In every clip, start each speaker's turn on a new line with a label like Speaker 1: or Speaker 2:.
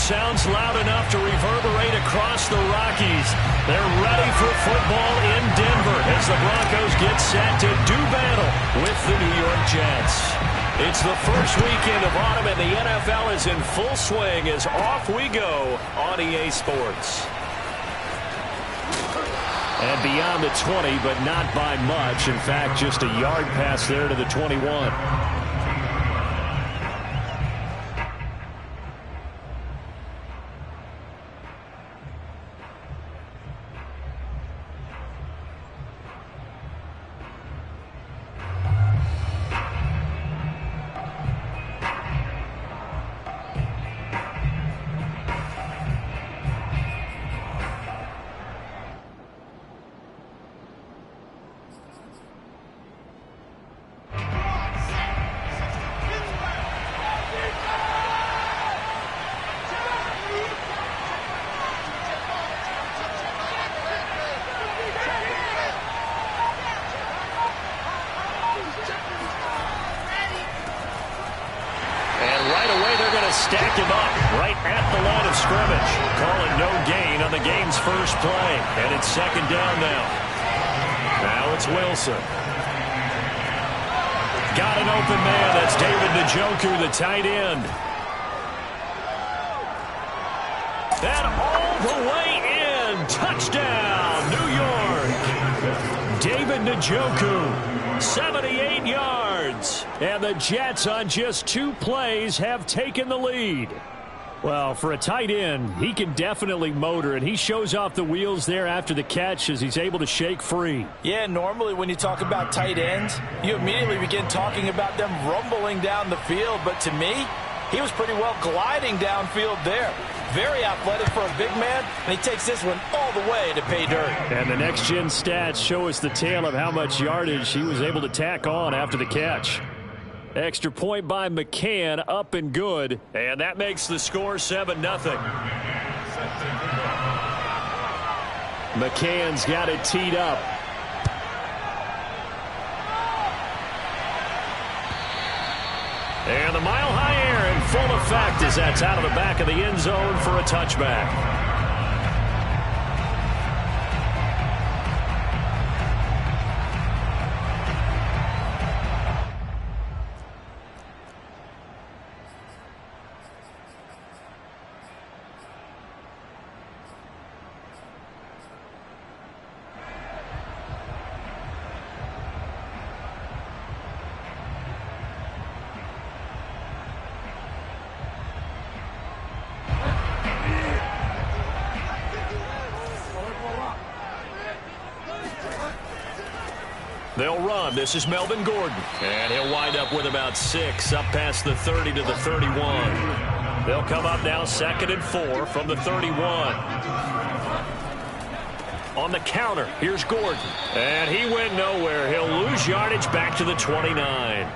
Speaker 1: sounds loud enough to reverberate across the Rockies. They're ready for football in Denver as the Broncos get set to do battle with the New York Jets. It's the first weekend of autumn, and the NFL is in full swing as off we go on EA Sports. And beyond the 20, but not by much. In fact, just a yard pass there to the 21. Stack him up right at the line of scrimmage. Call it no gain on the game's first play. And it's second down now. Now it's Wilson. Got an open man. That's David Njoku, the tight end. That all the way in. Touchdown, New York. David Njoku, 78 yards. And the Jets on just 2 plays have taken the lead. Well, for a tight end, he can definitely motor, and he shows off the wheels there after the catch as he's able to shake free.
Speaker 2: Yeah, normally when you talk about tight ends, you immediately begin talking about them rumbling down the field. But to me, he was pretty well gliding downfield there. Very athletic for a big man, and he takes this one all the way to pay dirt.
Speaker 1: And the next-gen stats show us the tale of how much yardage he was able to tack on after the catch. Extra point by McCann, up and good. And that makes the score 7-0. McCann's got it teed up. And the mile-high air in full effect as that's out of the back of the end zone for a touchback. They'll run. This is Melvin Gordon. And he'll wind up with about 6 up past the 30 to the 31. They'll come up now 2nd and 4 from the 31. On the counter, here's Gordon. And he went nowhere. He'll lose yardage back to the 29.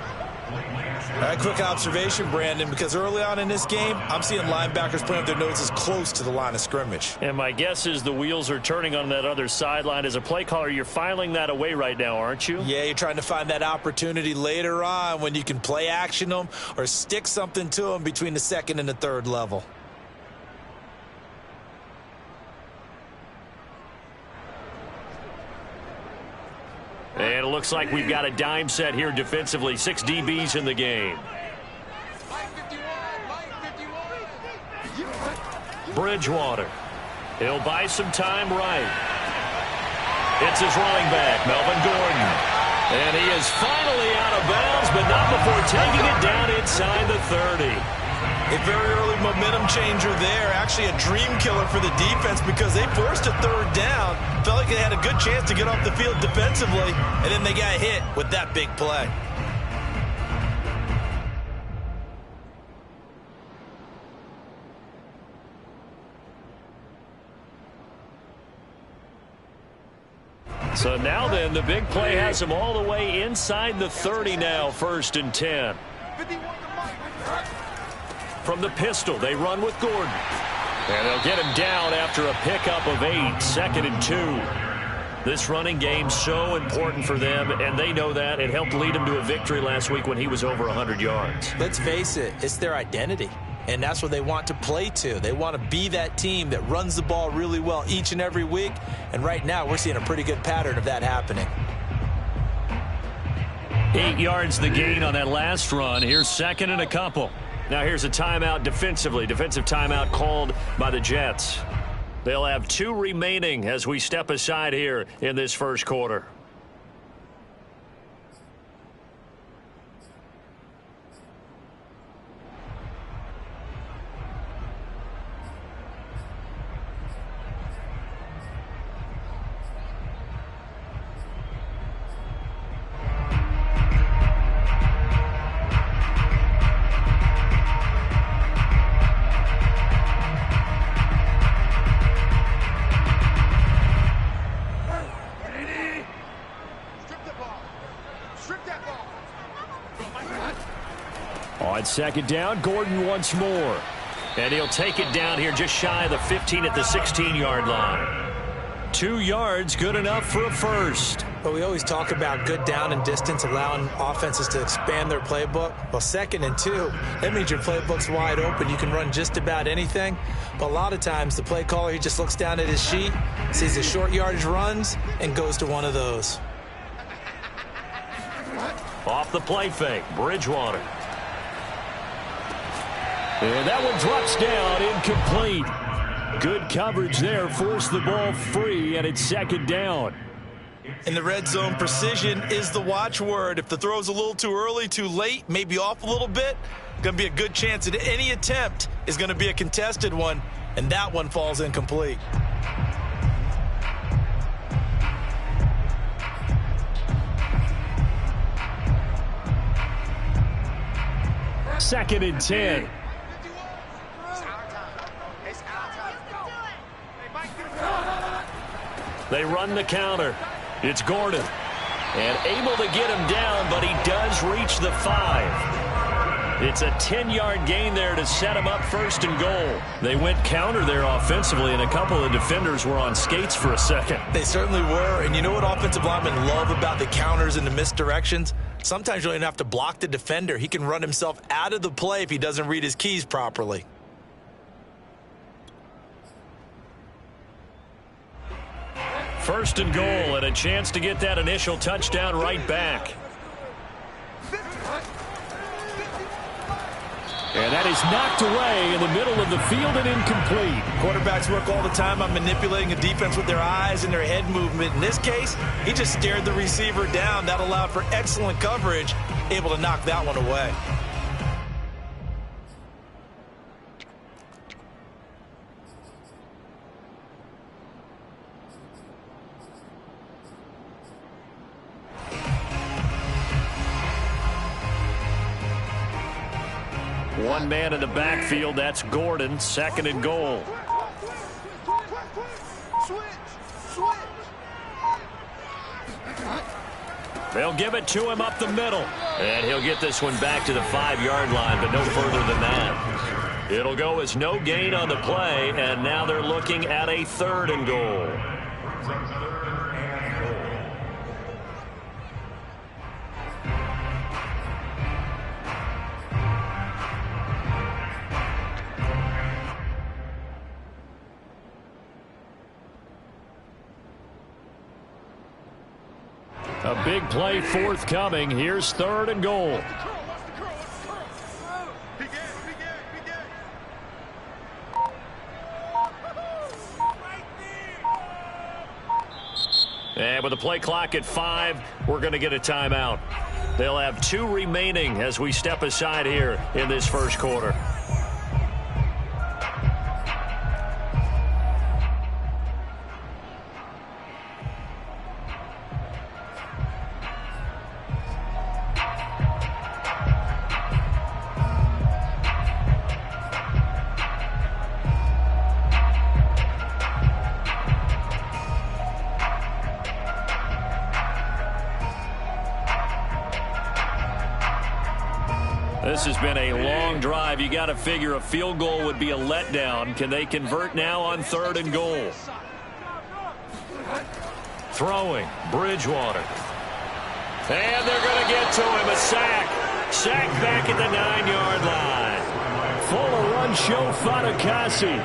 Speaker 3: All right, quick observation, Brandon, because early on in this game, I'm seeing linebackers playing with their noses close to the line of scrimmage.
Speaker 1: And my guess is the wheels are turning on that other sideline. As a play caller, you're filing that away right now, aren't you?
Speaker 3: Yeah, you're trying to find that opportunity later on when you can play action them or stick something to them between the 2nd and the 3rd level.
Speaker 1: And it looks like we've got a dime set here defensively. 6 DBs in the game. Bridgewater. He'll buy some time right. It's his running back, Melvin Gordon. And he is finally out of bounds, but not before taking it down inside the 30.
Speaker 3: A very early momentum changer there. Actually a dream killer for the defense because they forced a 3rd down. Felt like they had a good chance to get off the field defensively, and then they got hit with that big play.
Speaker 1: So now then, the big play has him all the way inside the 30 now, 1st and 10. From the pistol, they run with Gordon. And they'll get him down after a pickup of 8, 2nd and 2. This running game so important for them, and they know that. It helped lead them to a victory last week when he was over 100 yards.
Speaker 2: Let's face it, it's their identity. and that's what they want to play to. They want to be that team that runs the ball really well each and every week, and right now we're seeing a pretty good pattern of that happening.
Speaker 1: 8 yards the gain on that last run. Here's second and a couple. Now here's a timeout defensively. Defensive timeout called by the Jets. They'll have 2 remaining as we step aside here in this first quarter. On second down, Gordon once more. And he'll take it down here just shy of the 15 at the 16-yard line. 2 yards, good enough for a first.
Speaker 2: But we always talk about good down and distance, allowing offenses to expand their playbook. Well, 2nd and 2, that means your playbook's wide open. You can run just about anything. But a lot of times, the play caller, he just looks down at his sheet, sees the short yardage runs, and goes to one of those.
Speaker 1: Off the play fake, Bridgewater. And that one drops down, incomplete. Good coverage there, forced the ball free, and it's second down.
Speaker 3: In the red zone, precision is the watchword. If the throw's a little too early, too late, maybe off a little bit, going to be a good chance that any attempt is going to be a contested one, and that one falls incomplete.
Speaker 1: Second and 10. They run the counter. It's Gordon. And able to get him down, but he does reach the 5. It's a 10-yard gain there to set him up first and goal. They went counter there offensively, and a couple of defenders were on skates for a second.
Speaker 2: They certainly were. And you know what offensive linemen love about the counters and the misdirections? Sometimes you don't even have to block the defender. He can run himself out of the play if he doesn't read his keys properly.
Speaker 1: First and goal, and a chance to get that initial touchdown right back. And that is knocked away in the middle of the field and incomplete.
Speaker 3: Quarterbacks work all the time on manipulating a defense with their eyes and their head movement. In this case, he just stared the receiver down. That allowed for excellent coverage, able to knock that one away.
Speaker 1: One man in the backfield, that's Gordon, second and goal. They'll give it to him up the middle. And he'll get this one back to the 5-yard line, but no further than that. It'll go as no gain on the play, and now they're looking at a third and goal. A big play forthcoming. Here's third and goal. And with the play clock at 5, we're going to get a timeout. They'll have 2 remaining as we step aside here in this first quarter. This has been a long drive. You got to figure a field goal would be a letdown. Can they convert now on third and goal? Throwing, Bridgewater. And they're going to get to him. A sack. Sack back at the 9-yard line. Full of on Joe Fatukasi.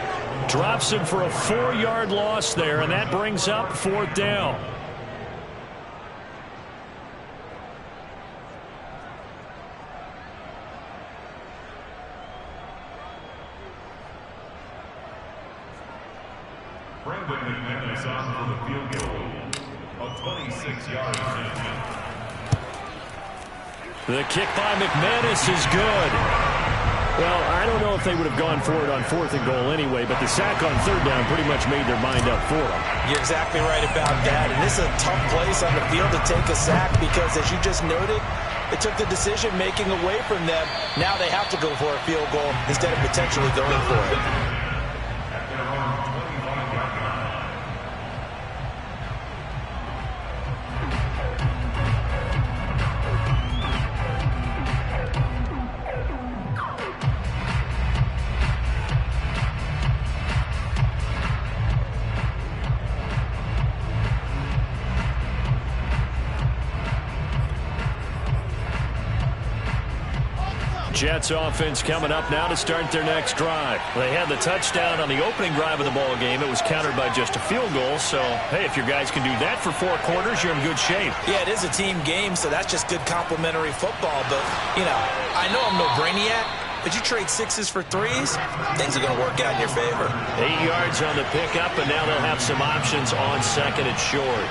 Speaker 1: Drops him for a 4-yard loss there, and that brings up 4th down.
Speaker 4: Brandon McManus on for the field goal. A 26-yard attempt.
Speaker 1: The kick by McManus is good. Well, I don't know if they would have gone for it on 4th and goal anyway, but the sack on 3rd down pretty much made their mind up for them.
Speaker 2: You're exactly right about that, and this is a tough place on the field to take a sack because, as you just noted, it took the decision-making away from them. Now they have to go for a field goal instead of potentially going for it.
Speaker 1: Jets offense coming up now to start their next drive. They had the touchdown on the opening drive of the ball game. It was countered by just a field goal. So, hey, if your guys can do that for 4 quarters, you're in good shape.
Speaker 2: Yeah, it is a team game, so that's just good complimentary football. But, you know, I know I'm no brainiac, but you trade 6s for 3s, things are going to work out in your favor.
Speaker 1: 8 yards on the pickup, and now they'll have some options on 2nd and short.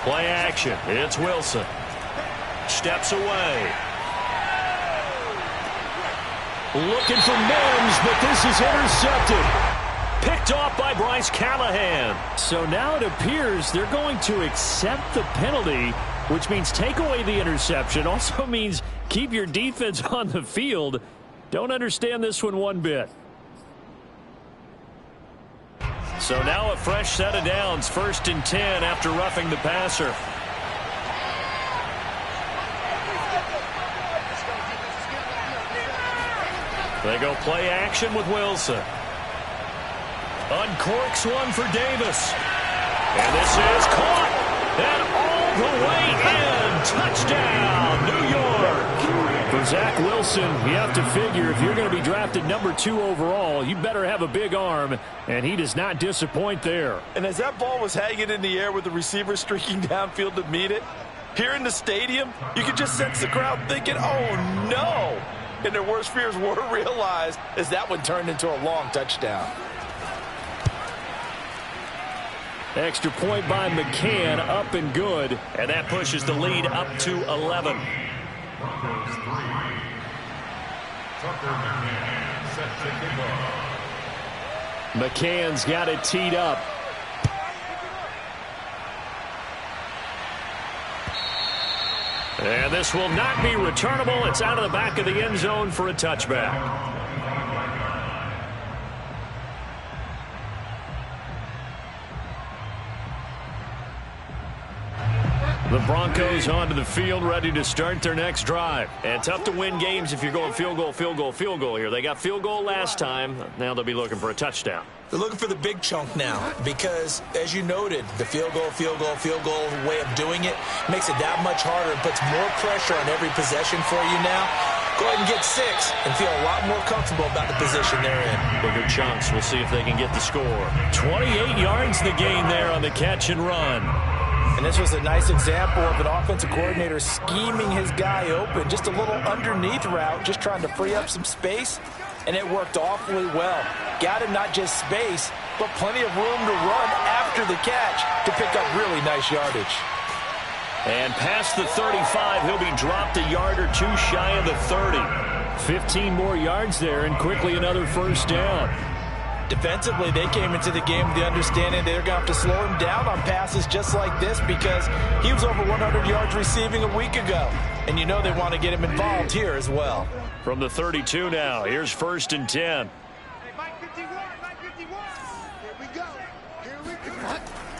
Speaker 1: Play action. It's Wilson. Steps away. Looking for Mims, but this is intercepted. Picked off by Bryce Callahan. So now it appears they're going to accept the penalty, which means take away the interception. Also means keep your defense on the field. Don't understand this one bit. So now a fresh set of downs. 1st and 10 after roughing the passer. They go play action with Wilson. Uncorks one for Davis. And this is caught. And all the way in. Touchdown, New York. For Zach Wilson, you have to figure if you're going to be drafted number 2 overall, you better have a big arm, and he does not disappoint there.
Speaker 2: And as that ball was hanging in the air with the receiver streaking downfield to meet it, here in the stadium, you could just sense the crowd thinking, oh, no. And their worst fears were realized as that one turned into a long touchdown.
Speaker 1: Extra point by McCann, up and good, and that pushes the lead up to 11.
Speaker 4: Broncos 3. Tucker McCann set to kick off.
Speaker 1: McCann's got it teed up. And this will not be returnable. It's out of the back of the end zone for a touchback. The Broncos onto the field, ready to start their next drive. And tough to win games if you're going field goal here. They got field goal last time. Now they'll be looking for a touchdown.
Speaker 2: They're looking for the big chunk now because, as you noted, the field goal way of doing it makes it that much harder and puts more pressure on every possession for you now. Go ahead and get 6 and feel a lot more comfortable about the position they're in.
Speaker 1: Bigger chunks. We'll see if they can get the score. 28 yards the gain there on the catch and run.
Speaker 2: And this was a nice example of an offensive coordinator scheming his guy open. Just a little underneath route, just trying to free up some space. And it worked awfully well. Got him not just space, but plenty of room to run after the catch to pick up really nice yardage.
Speaker 1: And past the 35, he'll be dropped a yard or 2 shy of the 30. 15 more yards there, and quickly another first down.
Speaker 2: Defensively, they came into the game with the understanding they're going to have to slow him down on passes just like this because he was over 100 yards receiving a week ago. And you know they want to get him involved here as well.
Speaker 1: From the 32 now, here's 1st and 10.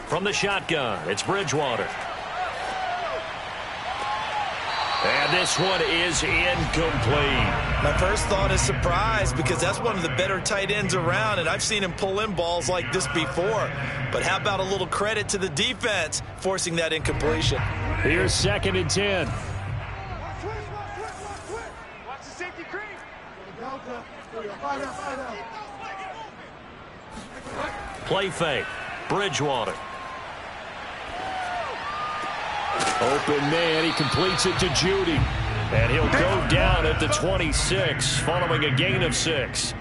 Speaker 1: From the shotgun, it's Bridgewater. And this one is incomplete.
Speaker 3: My first thought is surprise because that's one of the better tight ends around, and I've seen him pull in balls like this before. But how about a little credit to the defense forcing that incompletion?
Speaker 1: Here's 2nd and 10.
Speaker 5: Watch the safety creep.
Speaker 1: Play fake. Bridgewater. Open man. He completes it to Judy. And he'll go down at the 26 following a gain of 6.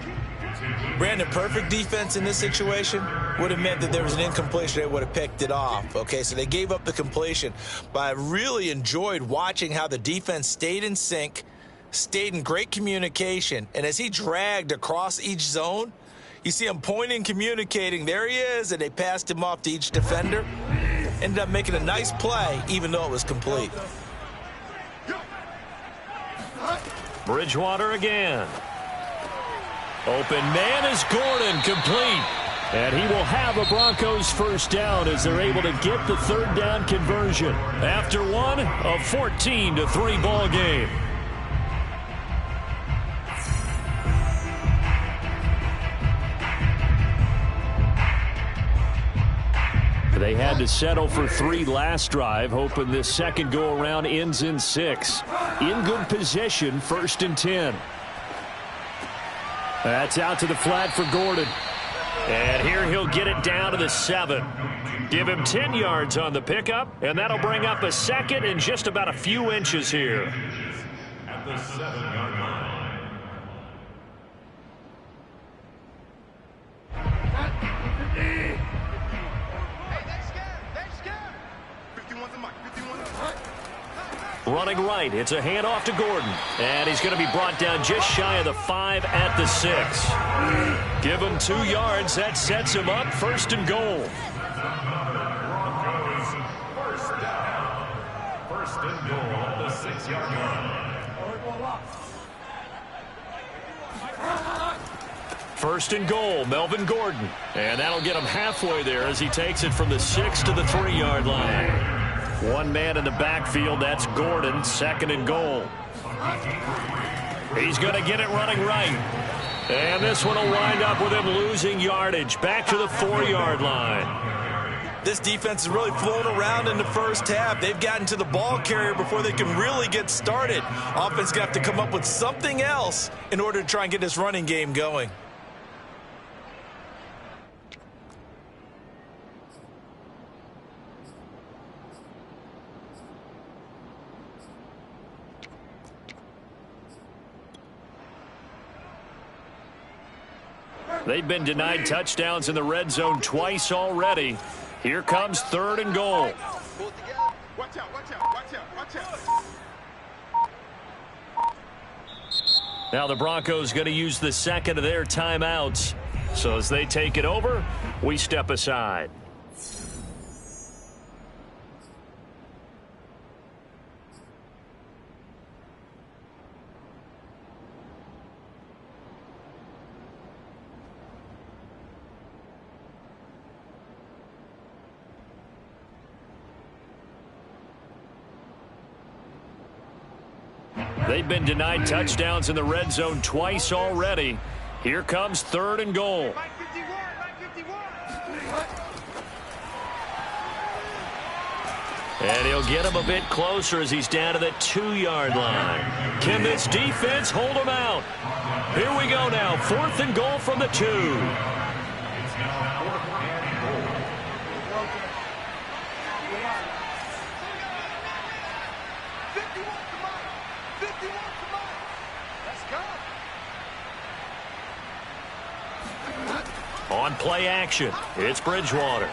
Speaker 3: Brandon, perfect defense in this situation would have meant that there was an incompletion. They would have picked it off. Okay, so they gave up the completion. But I really enjoyed watching how the defense stayed in sync, stayed in great communication. And as he dragged across each zone, you see him pointing, communicating. There he is, and they passed him off to each defender. Ended up making a nice play, even though it was complete.
Speaker 1: Bridgewater again. Open man is Gordon, complete. And he will have a Broncos first down as they're able to get the 3rd down conversion. After one, a 14-3 ball game. They had to settle for 3 last drive, hoping this second go-around ends in 6. In good position, 1st and 10. That's out to the flat for Gordon. And here he'll get it down to the 7. Give him 10 yards on the pickup, and that'll bring up a 2nd and just about a few inches here.
Speaker 4: At the 7-yard line.
Speaker 1: Running right, it's a handoff to Gordon. And he's going to be brought down just shy of the 5 at the 6. Give him 2 yards. That sets him up 1st and goal.
Speaker 4: Broncos first down. 1st and goal at the 6-yard line.
Speaker 1: 1st and goal, Melvin Gordon. And that'll get him halfway there as he takes it from the 6 to the 3-yard line. One man in the backfield, that's Gordon, 2nd and goal. He's going to get it running right. And this one will wind up with him losing yardage back to the 4-yard line.
Speaker 3: This defense has really flown around in the first half. They've gotten to the ball carrier before they can really get started. Offense going to have to come up with something else in order to try and get this running game going.
Speaker 1: They've been denied touchdowns in the red zone twice already. Here comes 3rd and goal.
Speaker 5: Watch out, watch out, watch out, watch out.
Speaker 1: Now the Broncos going to use the 2nd of their timeouts. So as they take it over, we step aside. They've been denied touchdowns in the red zone twice already. Here comes 3rd and goal. And he'll get him a bit closer as he's down to the 2-yard line. Can this defense hold him out? Here we go now. 4th and goal from the 2. On play action, it's Bridgewater.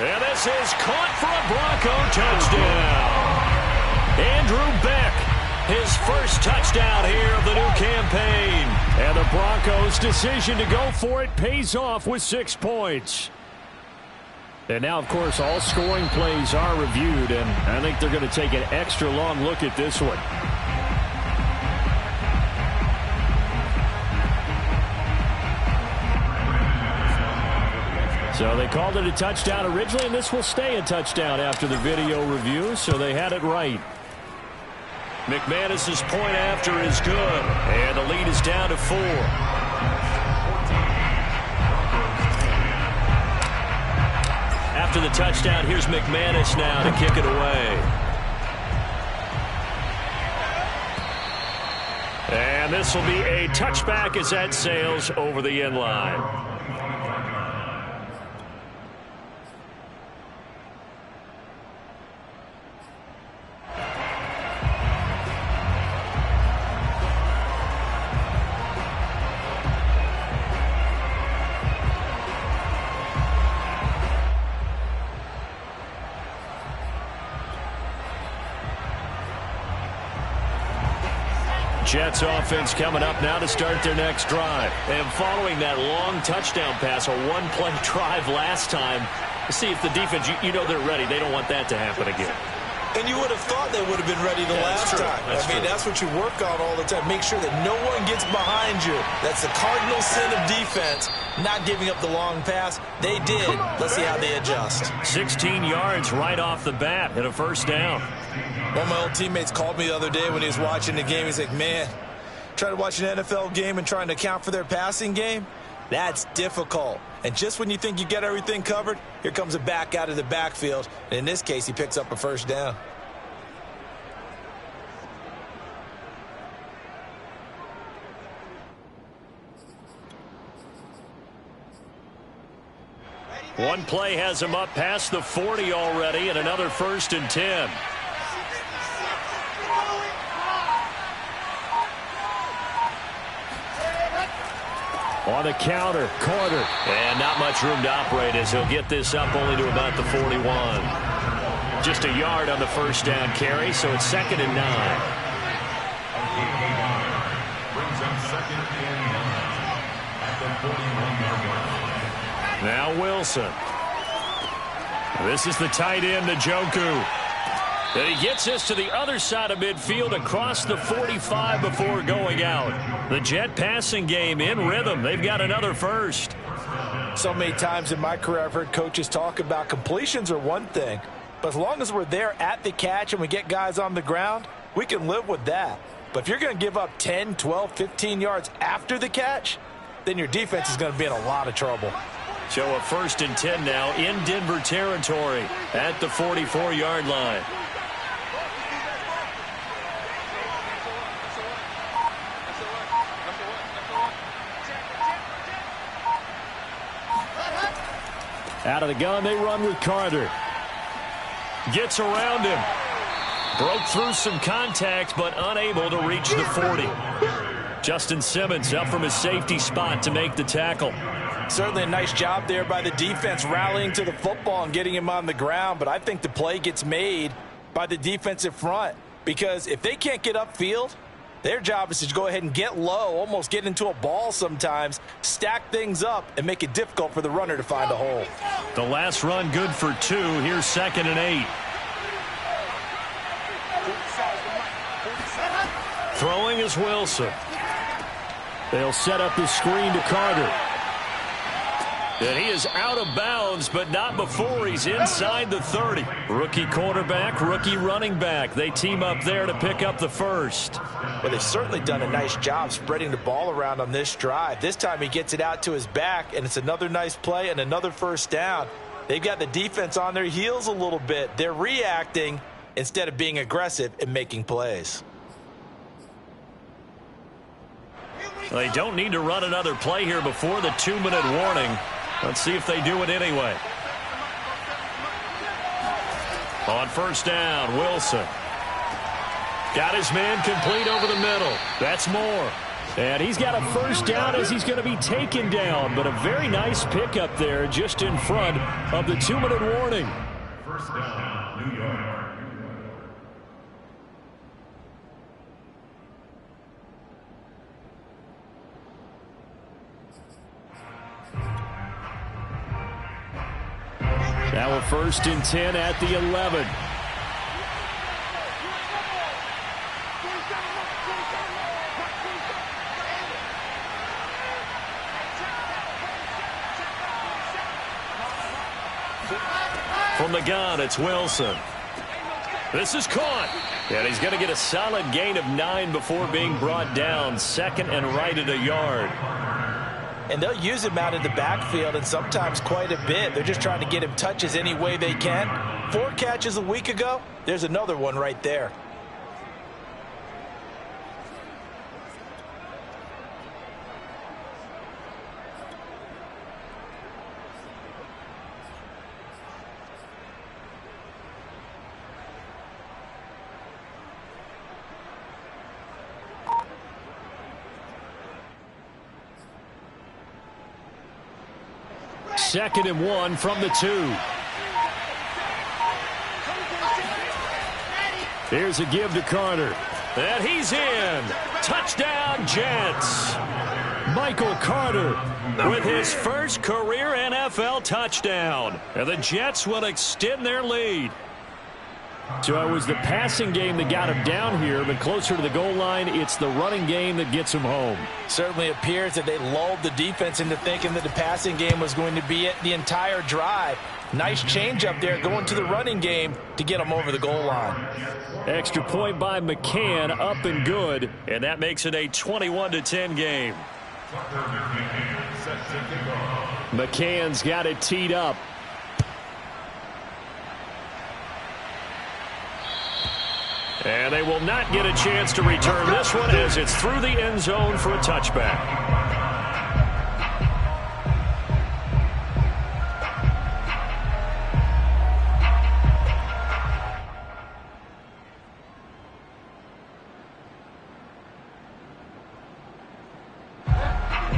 Speaker 1: And this is caught for a Bronco touchdown. Andrew Beck, his first touchdown here of the new campaign. And the Broncos' decision to go for it pays off with 6 points. And now, of course, all scoring plays are reviewed, and I think they're going to take an extra long look at this one. So they called it a touchdown originally, and this will stay a touchdown after the video review, so they had it right. McManus's point after is good, and the lead is down to 4. After the touchdown, here's McManus now to kick it away. And this will be a touchback as that sails over the end line. Jets offense coming up now to start their next drive. And following that long touchdown pass, a one-play drive last time, see if the defense, you know they're ready. They don't want that to happen again.
Speaker 3: And you would have thought they would have been ready the last time. That's what you work on all the time. Make sure that no one gets behind you. That's the cardinal sin of defense, not giving up the long pass. They did. Let's see how they adjust.
Speaker 1: 16 yards right off the bat and a first down.
Speaker 3: One of my old teammates called me the other day when he was watching the game. He's like, man, trying to watch an NFL game and trying to account for their passing game, that's difficult. And just when you think you get everything covered, here comes a back out of the backfield. And in this case, he picks up a first down.
Speaker 1: One play has him up past the 40 already, and another 1st and 10. On the counter, Carter. And not much room to operate as he'll get this up only to about the 41. Just a yard on the first down carry, so it's 2nd and 9.
Speaker 4: Brings up 2nd and 9 at the 41-yard line.
Speaker 1: Now Wilson. This is the tight end, Njoku. And he gets this to the other side of midfield across the 45 before going out. The Jet passing game in rhythm. They've got another first.
Speaker 2: So many times in my career I've heard coaches talk about completions are one thing, but as long as we're there at the catch and we get guys on the ground, we can live with that. But if you're going to give up 10, 12, 15 yards after the catch, then your defense is going to be in a lot of trouble.
Speaker 1: So a 1st and 10 now in Denver territory at the 44-yard line. Out of the gun, they run with Carter. Gets around him. Broke through some contact, but unable to reach the 40. Justin Simmons up from his safety spot to make the tackle.
Speaker 2: Certainly a nice job there by the defense rallying to the football and getting him on the ground, but I think the play gets made by the defensive front because if they can't get upfield, their job is to go ahead and get low, almost get into a ball sometimes, stack things up, and make it difficult for the runner to find a hole.
Speaker 1: The last run good for 2. Here's 2nd and 8. Throwing is Wilson. They'll set up the screen to Carter. And he is out of bounds, but not before he's inside the 30. Rookie quarterback, rookie running back. They team up there to pick up the first.
Speaker 2: Well, they've certainly done a nice job spreading the ball around on this drive. This time he gets it out to his back, and it's another nice play and another first down. They've got the defense on their heels a little bit. They're reacting instead of being aggressive and making plays.
Speaker 1: They don't need to run another play here before the 2-minute warning. Let's see if they do it anyway. On first down, Wilson. Got his man complete over the middle. That's more. And he's got a first down as he's going to be taken down. But a very nice pickup there just in front of the 2-minute warning.
Speaker 4: First down, New York.
Speaker 1: Now a 1st and 10 at the 11. From the gun, it's Wilson. This is caught. And he's going to get a solid gain of 9 before being brought down. Second and right at a yard.
Speaker 2: And they'll use him out in the backfield, and sometimes quite a bit. They're just trying to get him touches any way they can. 4 catches a week ago. There's another one right there.
Speaker 1: Second and 1 from the 2. Here's a give to Carter. And he's in. Touchdown, Jets. Michael Carter with his first career NFL touchdown. And the Jets will extend their lead. So it was the passing game that got him down here, but closer to the goal line, it's the running game that gets him home.
Speaker 2: Certainly appears that they lulled the defense into thinking that the passing game was going to be it the entire drive. Nice change up there going to the running game to get them over the goal line.
Speaker 1: Extra point by McCann, up and good, and that makes it a 21-10 game. McCann's got it teed up. And they will not get a chance to return this one as it's through the end zone for a touchback.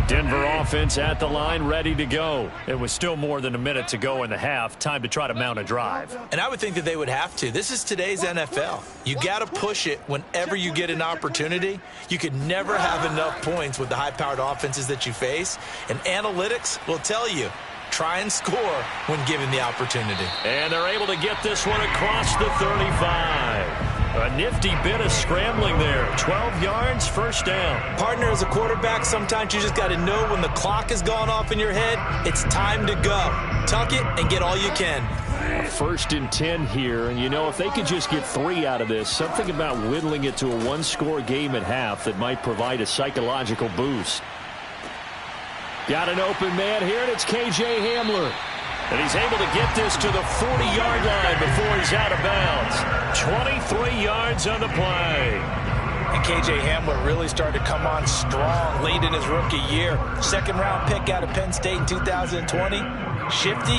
Speaker 1: Denver offense at the line, ready to go. It was still more than a minute to go in the half. Time to try to mount a drive.
Speaker 2: And I would think that they would have to. This is today's NFL. You got to push it whenever you get an opportunity. You could never have enough points with the high-powered offenses that you face. And analytics will tell you, try and score when given the opportunity.
Speaker 1: And they're able to get this one across the 35. A nifty bit of scrambling there. 12 yards, first down.
Speaker 2: Partner, as a quarterback, sometimes you just got to know when the clock has gone off in your head, it's time to go. Tuck it and get all you can.
Speaker 1: First and 10 here, and you know, if they could just get 3 out of this, something about whittling it to a one-score game at half that might provide a psychological boost. Got an open man here, and it's K.J. Hamler. And he's able to get this to the 40-yard line before he's out of bounds. 23 yards on the play.
Speaker 2: And K.J. Hamler really started to come on strong late in his rookie year. Second-round pick out of Penn State in 2020. Shifty,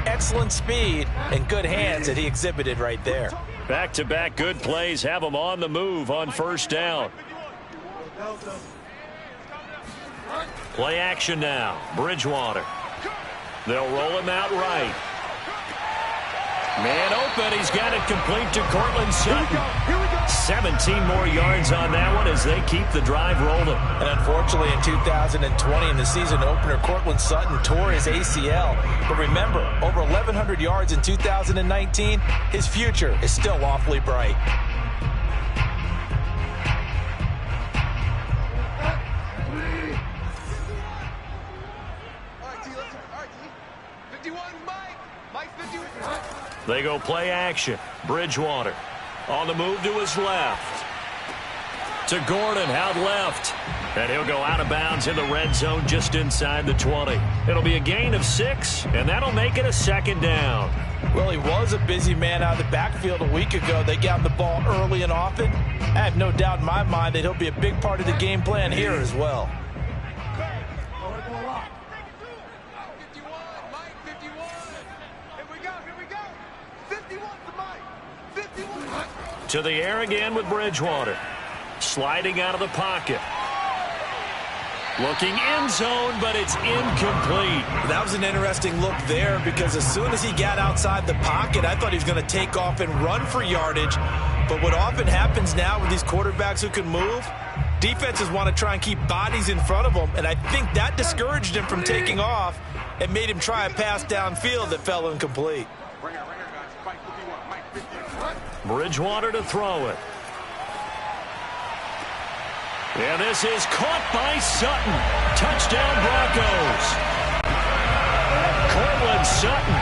Speaker 2: excellent speed, and good hands that he exhibited right there.
Speaker 1: Back-to-back good plays have him on the move on first down. Play action now. Bridgewater. They'll roll him out right. Man open. He's got it complete to Cortland Sutton. 17 more yards on that one as they keep the drive rolling.
Speaker 2: And unfortunately, in 2020, in the season opener, Cortland Sutton tore his ACL. But remember, over 1,100 yards in 2019, his future is still awfully bright.
Speaker 1: They go play action. Bridgewater on the move to his left. To Gordon, out left. And he'll go out of bounds in the red zone just inside the 20. It'll be a gain of 6, and that'll make it a second down.
Speaker 2: Well, he was a busy man out of the backfield a week ago. They got him the ball early and often. I have no doubt in my mind that he'll be a big part of the game plan here as well.
Speaker 1: To the air again with Bridgewater. Sliding out of the pocket. Looking end zone, but it's incomplete.
Speaker 2: That was an interesting look there because as soon as he got outside the pocket, I thought he was going to take off and run for yardage. But what often happens now with these quarterbacks who can move, defenses want to try and keep bodies in front of them, and I think that discouraged him from taking off and made him try a pass downfield that fell incomplete.
Speaker 1: Bridgewater to throw it. And this is caught by Sutton. Touchdown Broncos. Cortland Sutton.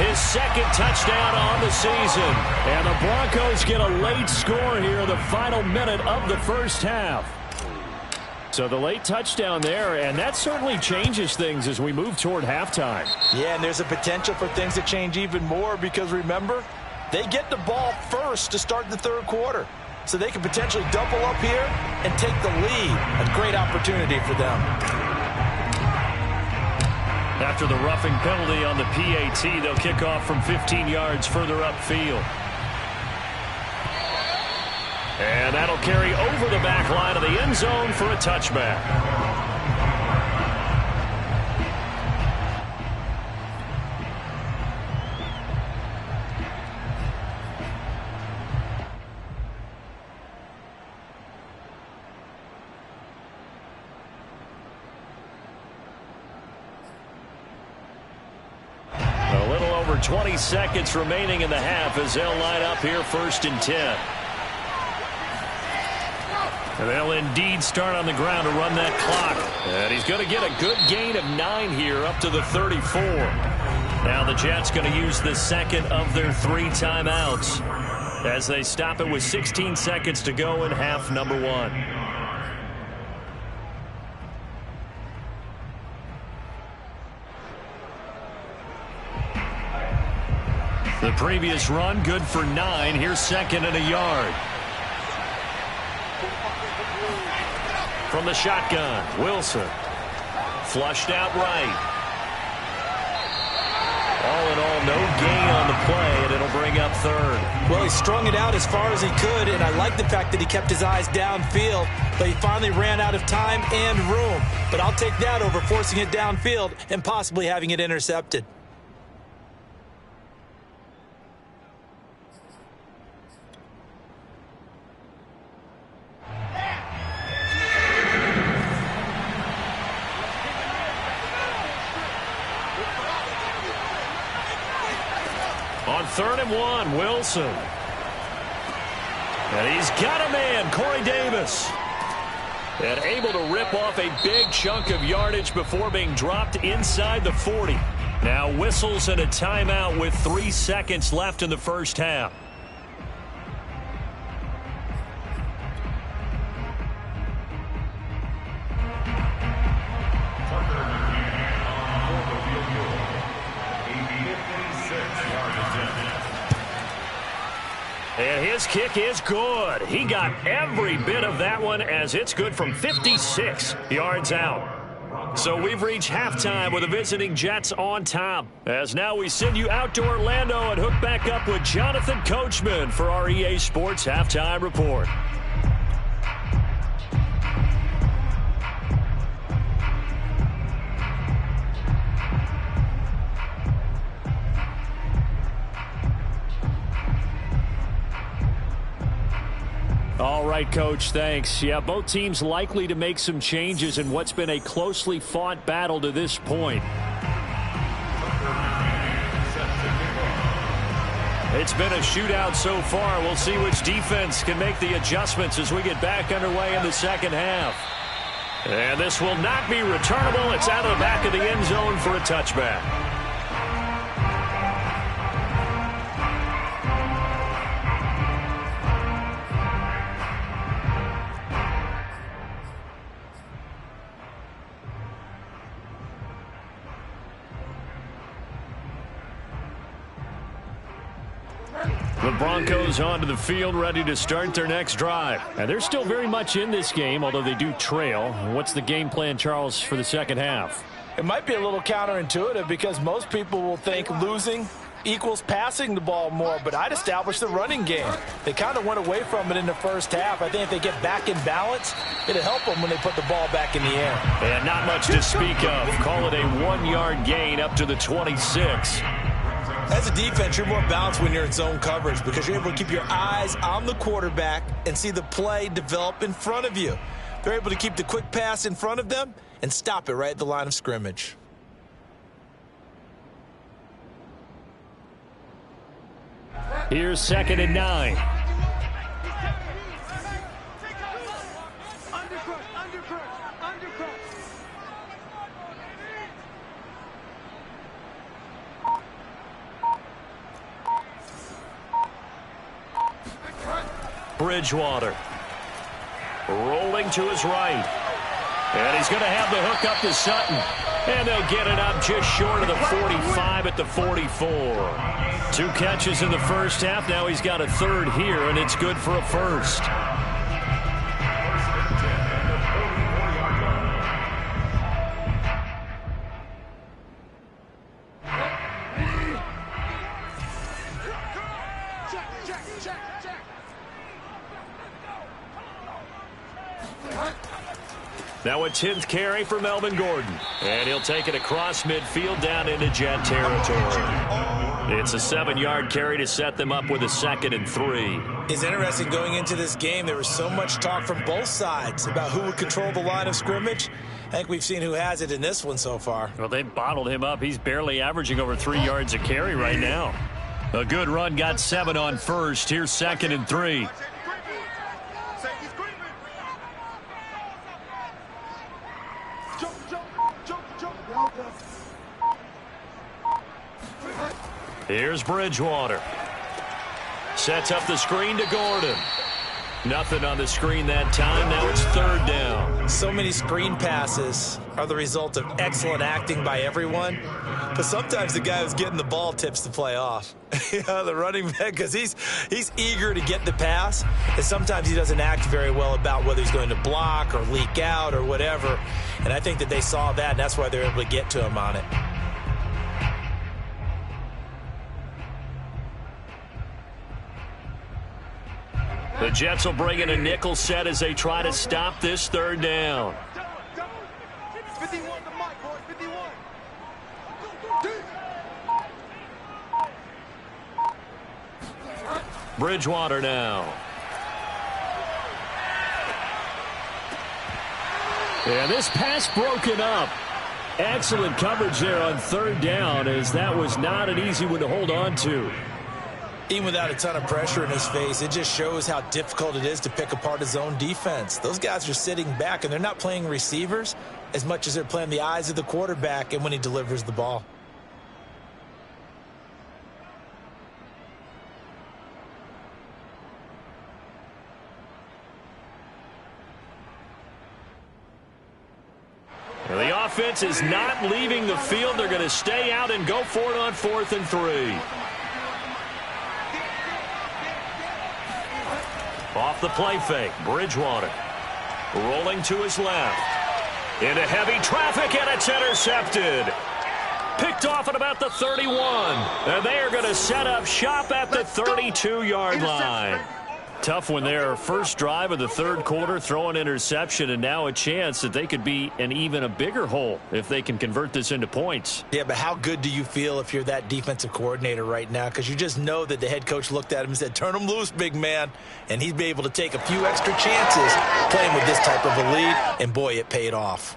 Speaker 1: His second touchdown on the season. And the Broncos get a late score here in the final minute of the first half. So the late touchdown there, and that certainly changes things as we move toward halftime.
Speaker 2: Yeah, and there's a potential for things to change even more because, remember, they get the ball first to start the third quarter. So they can potentially double up here and take the lead. A great opportunity for them.
Speaker 1: After the roughing penalty on the PAT, they'll kick off from 15 yards further upfield. And that'll carry over the back line of the end zone for a touchback. A little over 20 seconds remaining in the half as they'll line up here 1st and 10. And they'll indeed start on the ground to run that clock. And he's going to get a good gain of 9 here up to the 34. Now the Jets going to use the second of their 3 timeouts as they stop it with 16 seconds to go in half number 1. The previous run good for 9. Here's 2nd and a yard. From the shotgun, Wilson. Flushed out right. All in all, no gain on the play, and it'll bring up 3rd.
Speaker 2: Well, he strung it out as far as he could, and I like the fact that he kept his eyes downfield, but he finally ran out of time and room. But I'll take that over forcing it downfield and possibly having it intercepted.
Speaker 1: On 3rd and 1, Wilson. And he's got a man, Corey Davis. And able to rip off a big chunk of yardage before being dropped inside the 40. Now whistles and a timeout with 3 seconds left in the first half. And his kick is good. He got every bit of that one as it's good from 56 yards out. So we've reached halftime with the visiting Jets on top. As now we send you out to Orlando and hook back up with Jonathan Coachman for our EA Sports Halftime Report. All right, Coach, thanks. Yeah, both teams likely to make some changes in what's been a closely fought battle to this point. It's been a shootout so far. We'll see which defense can make the adjustments as we get back underway in the second half. And this will not be returnable. It's out of the back of the end zone for a touchback. The Broncos onto the field, ready to start their next drive. And they're still very much in this game, although they do trail. What's the game plan, Charles, for the second half?
Speaker 2: It might be a little counterintuitive because most people will think losing equals passing the ball more, but I'd establish the running game. They kind of went away from it in the first half. I think if they get back in balance, it'll help them when they put the ball back in the air.
Speaker 1: And not much to speak of. Call it a 1-yard gain up to the 26.
Speaker 2: As a defense, you're more balanced when you're in zone coverage because you're able to keep your eyes on the quarterback and see the play develop in front of you. They're able to keep the quick pass in front of them and stop it right at the line of scrimmage.
Speaker 1: Here's 2nd and 9. Bridgewater. Rolling to his right. And he's going to have the hook up to Sutton. And they'll get it up just short of the 45 at the 44. 2 catches in the first half. Now he's got a third here, and it's good for a first. Now a 10th carry for Melvin Gordon. And he'll take it across midfield down into Jet territory. It's a 7-yard carry to set them up with a 2nd and 3.
Speaker 2: It's interesting going into this game. There was so much talk from both sides about who would control the line of scrimmage. I think we've seen who has it in this one so far.
Speaker 1: Well, they bottled him up. He's barely averaging over 3 yards a carry right now. A good run, got 7 on first. Here's 2nd and 3. Here's Bridgewater. Sets up the screen to Gordon. Nothing on the screen that time. Now it's 3rd down.
Speaker 2: So many screen passes are the result of excellent acting by everyone. But sometimes the guy who's getting the ball tips the play off. The running back, because he's eager to get the pass. And sometimes he doesn't act very well about whether he's going to block or leak out or whatever. And I think that they saw that, and that's why they're able to get to him on it.
Speaker 1: The Jets will bring in a nickel set as they try to stop this 3rd down.
Speaker 5: 51 to Mike, boys, 51.
Speaker 1: Bridgewater now. And this pass broken up. Excellent coverage there on 3rd down, as that was not an easy one to hold on to.
Speaker 2: Even without a ton of pressure in his face, it just shows how difficult it is to pick apart his own defense. Those guys are sitting back, and they're not playing receivers as much as they're playing the eyes of the quarterback and when he delivers the ball.
Speaker 1: The offense is not leaving the field. They're going to stay out and go for it on 4th and 3. Off the play fake, Bridgewater rolling to his left. Into heavy traffic, and it's intercepted. Picked off at about the 31. And they are going to set up shop at the 32-yard line. Tough one there. First drive of the 3rd quarter, throw an interception, and now a chance that they could be in even a bigger hole if they can convert this into points.
Speaker 2: Yeah, but how good do you feel if you're that defensive coordinator right now? Because you just know that the head coach looked at him and said, turn him loose, big man. And he'd be able to take a few extra chances playing with this type of a lead, and boy, it paid off.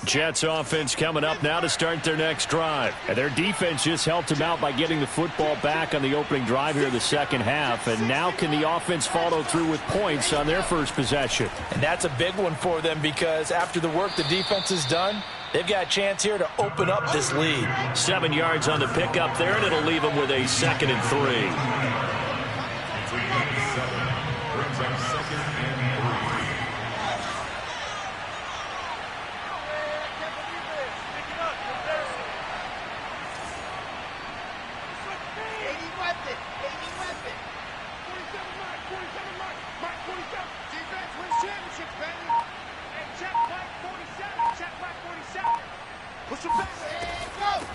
Speaker 1: Jets offense coming up now to start their next drive. And their defense just helped them out by getting the football back on the opening drive here in the 2nd half. And now can the offense follow through with points on their first possession?
Speaker 2: And that's a big one for them, because after the work the defense has done, they've got a chance here to open up this lead.
Speaker 1: 7 yards on the pickup there, and it'll leave them with a 2nd and 3.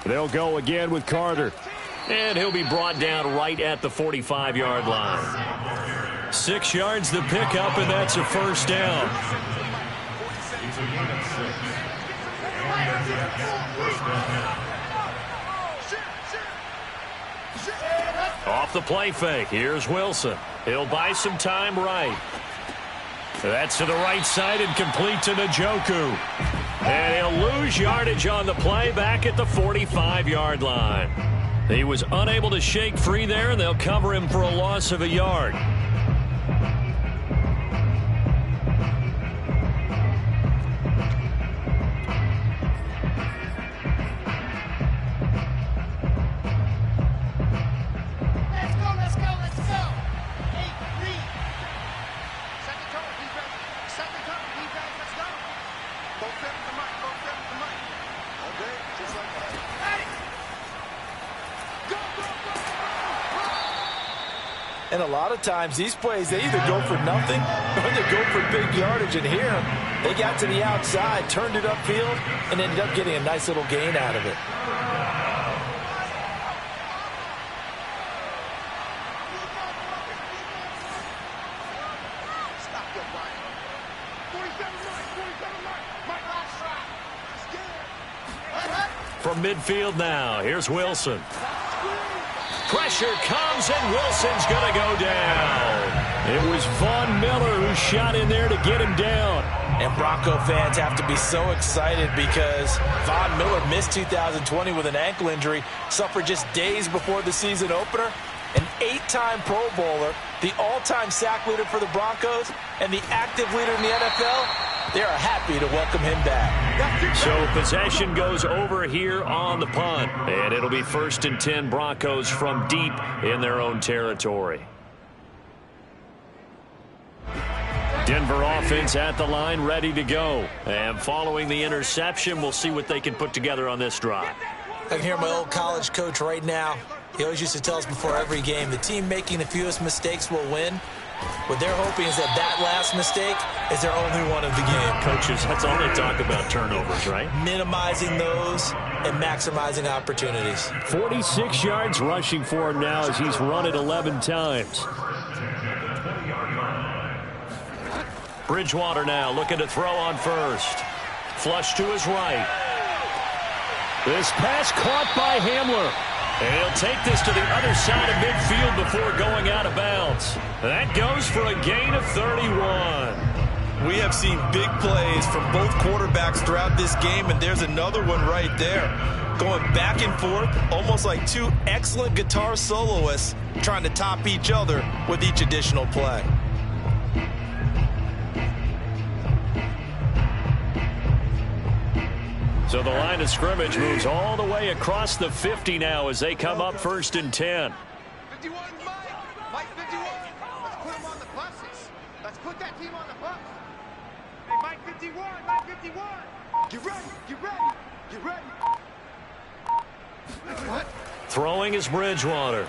Speaker 1: They'll go again with Carter. And he'll be brought down right at the 45-yard line. 6 yards the pickup, and that's a first down. Off the play fake, here's Wilson. He'll buy some time right. That's to the right side and complete to Njoku. And he'll lose yardage on the play back at the 45-yard line. He was unable to shake free there, and they'll cover him for a loss of a yard.
Speaker 2: And a lot of times these plays, they either go for nothing or they go for big yardage. And here, they got to the outside, turned it upfield, and ended up getting a nice little gain out of it.
Speaker 1: From midfield now, here's Wilson. Pressure comes, and Wilson's going to go down. It was Von Miller who shot in there to get him down.
Speaker 2: And Bronco fans have to be so excited because Von Miller missed 2020 with an ankle injury, suffered just days before the season opener. An 8-time Pro Bowler, the all-time sack leader for the Broncos, and the active leader in the NFL. They are happy to welcome him back.
Speaker 1: So possession goes over here on the punt, and it'll be 1st and 10 Broncos from deep in their own territory. Denver offense at the line, ready to go. And following the interception, we'll see what they can put together on this drive.
Speaker 2: I can hear my old college coach right now. He always used to tell us before every game, the team making the fewest mistakes will win. What they're hoping is that last mistake is their only one of the game.
Speaker 1: Coaches, that's all they talk about, turnovers, right?
Speaker 2: Minimizing those and maximizing opportunities.
Speaker 1: 46 yards rushing for him now as he's run it 11 times. Bridgewater now looking to throw on first. Flush to his right. This pass caught by Hamler. And he'll take this to the other side of midfield before going out of bounds. That goes for a gain of 31.
Speaker 3: We have seen big plays from both quarterbacks throughout this game, and there's another one right there. Going back and forth, almost like two excellent guitar soloists trying to top each other with each additional play.
Speaker 1: So the line of scrimmage moves all the way across the 50 now as they come up 1st and 10.
Speaker 5: 51, Mike 51. Let's put him on the buses. Let's put that team on the bus. Hey, Mike 51, Mike 51. Get ready, get ready, get ready. What?
Speaker 1: Throwing is Bridgewater.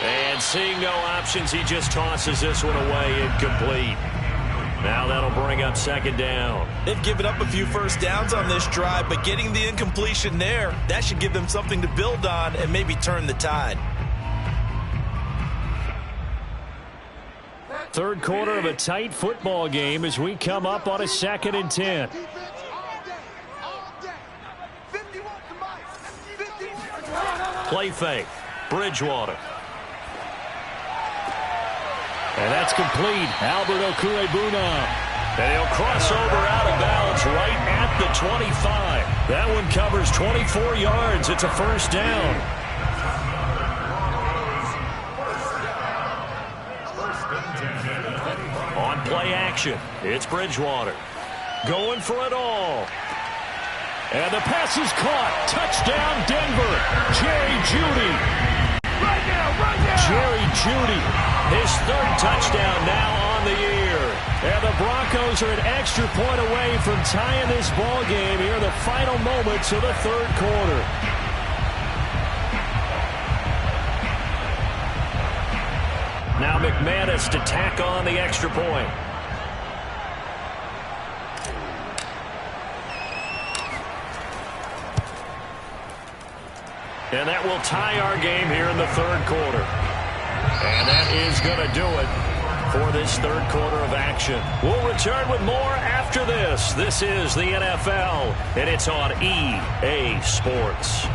Speaker 1: And seeing no options, he just tosses this one away, incomplete. Now that'll bring up 2nd down.
Speaker 3: They've given up a few first downs on this drive, but getting the incompletion there, that should give them something to build on and maybe turn the tide.
Speaker 1: 3rd quarter of a tight football game as we come up on a 2nd and 10. Play fake. Bridgewater. And that's complete. Albert Okwuegbunam. And he'll cross over out of bounds right at the 25. That one covers 24 yards. It's a 1st down. On play action, it's Bridgewater. Going for it all. And the pass is caught. Touchdown, Denver. Jerry Jeudy.
Speaker 5: Right now.
Speaker 1: Jerry Jeudy. His 3rd touchdown now on the year. And the Broncos are an extra point away from tying this ball game here in the final moments of the 3rd quarter. Now McManus to tack on the extra point. And that will tie our game here in the 3rd quarter. And that is going to do it for this 3rd quarter of action. We'll return with more after this. This is the NFL, and it's on EA Sports.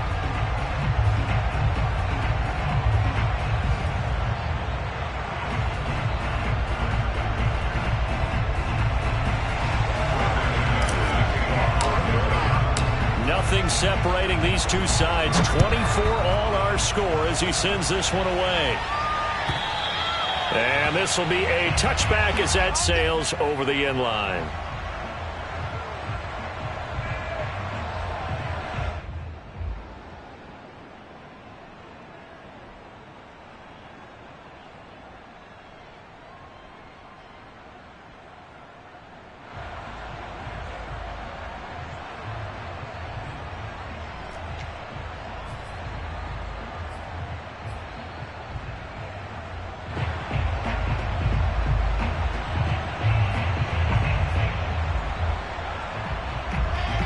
Speaker 1: Nothing separating these two sides. 24-all our score as he sends this one away. And this will be a touchback as that sails over the end line.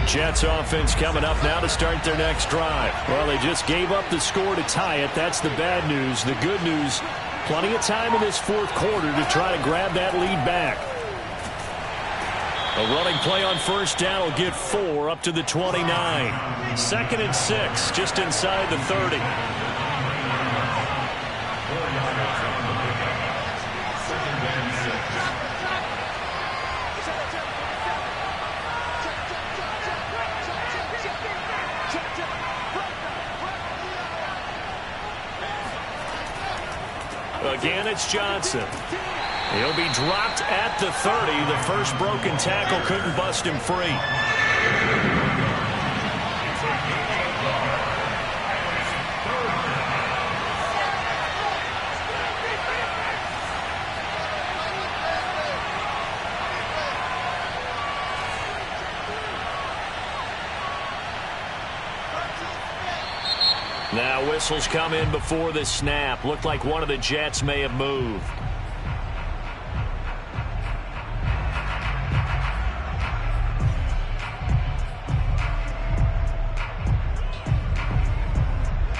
Speaker 1: Jets offense coming up now to start their next drive. Well, they just gave up the score to tie it. That's the bad news. The good news, plenty of time in this fourth quarter to try to grab that lead back. A running play on first down will get 4 up to the 29. 2nd and 6, just inside the 30. Again, it's Johnson. He'll be dropped at the 30. The first broken tackle couldn't bust him free. Now whistles come in before the snap. Looked like one of the Jets may have moved.